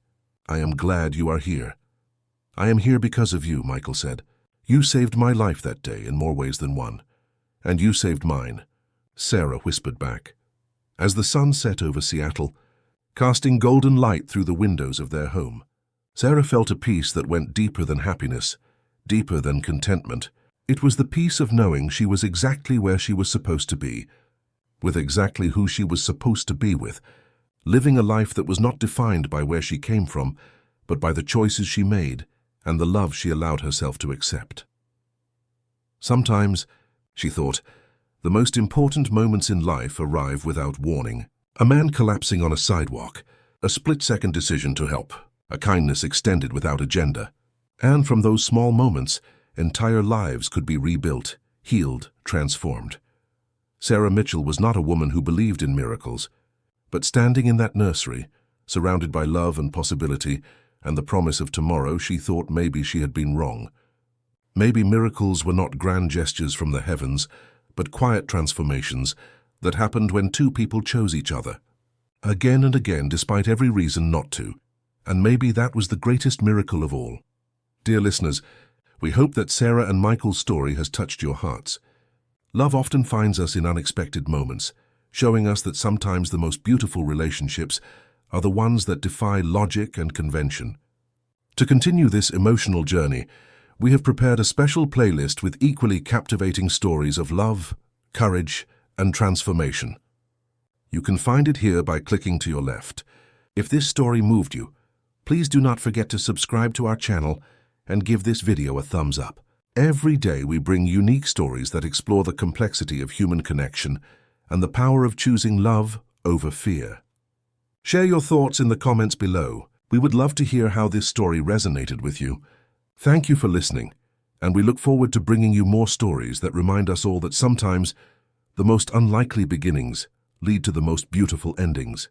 I am glad you are here." "I am here because of you," Michael said. "You saved my life that day in more ways than one. And you saved mine," Sarah whispered back. As the sun set over Seattle, casting golden light through the windows of their home, Sarah felt a peace that went deeper than happiness, deeper than contentment. It was the peace of knowing she was exactly where she was supposed to be, with exactly who she was supposed to be with, living a life that was not defined by where she came from, but by the choices she made and the love she allowed herself to accept. Sometimes, she thought, the most important moments in life arrive without warning. A man collapsing on a sidewalk, a split-second decision to help, a kindness extended without agenda. And from those small moments, entire lives could be rebuilt, healed, transformed. Sarah Mitchell was not a woman who believed in miracles, but standing in that nursery, surrounded by love and possibility and the promise of tomorrow, she thought maybe she had been wrong. Maybe miracles were not grand gestures from the heavens, but quiet transformations that happened when two people chose each other, again and again despite every reason not to. And maybe that was the greatest miracle of all. Dear listeners, we hope that Sarah and Michael's story has touched your hearts. Love often finds us in unexpected moments, showing us that sometimes the most beautiful relationships are the ones that defy logic and convention. To continue this emotional journey, we have prepared a special playlist with equally captivating stories of love, courage, and transformation. You can find it here by clicking to your left. If this story moved you, please do not forget to subscribe to our channel and give this video a thumbs up. Every day we bring unique stories that explore the complexity of human connection and the power of choosing love over fear. Share your thoughts in the comments below. We would love to hear how this story resonated with you. Thank you for listening, and we look forward to bringing you more stories that remind us all that sometimes the most unlikely beginnings lead to the most beautiful endings.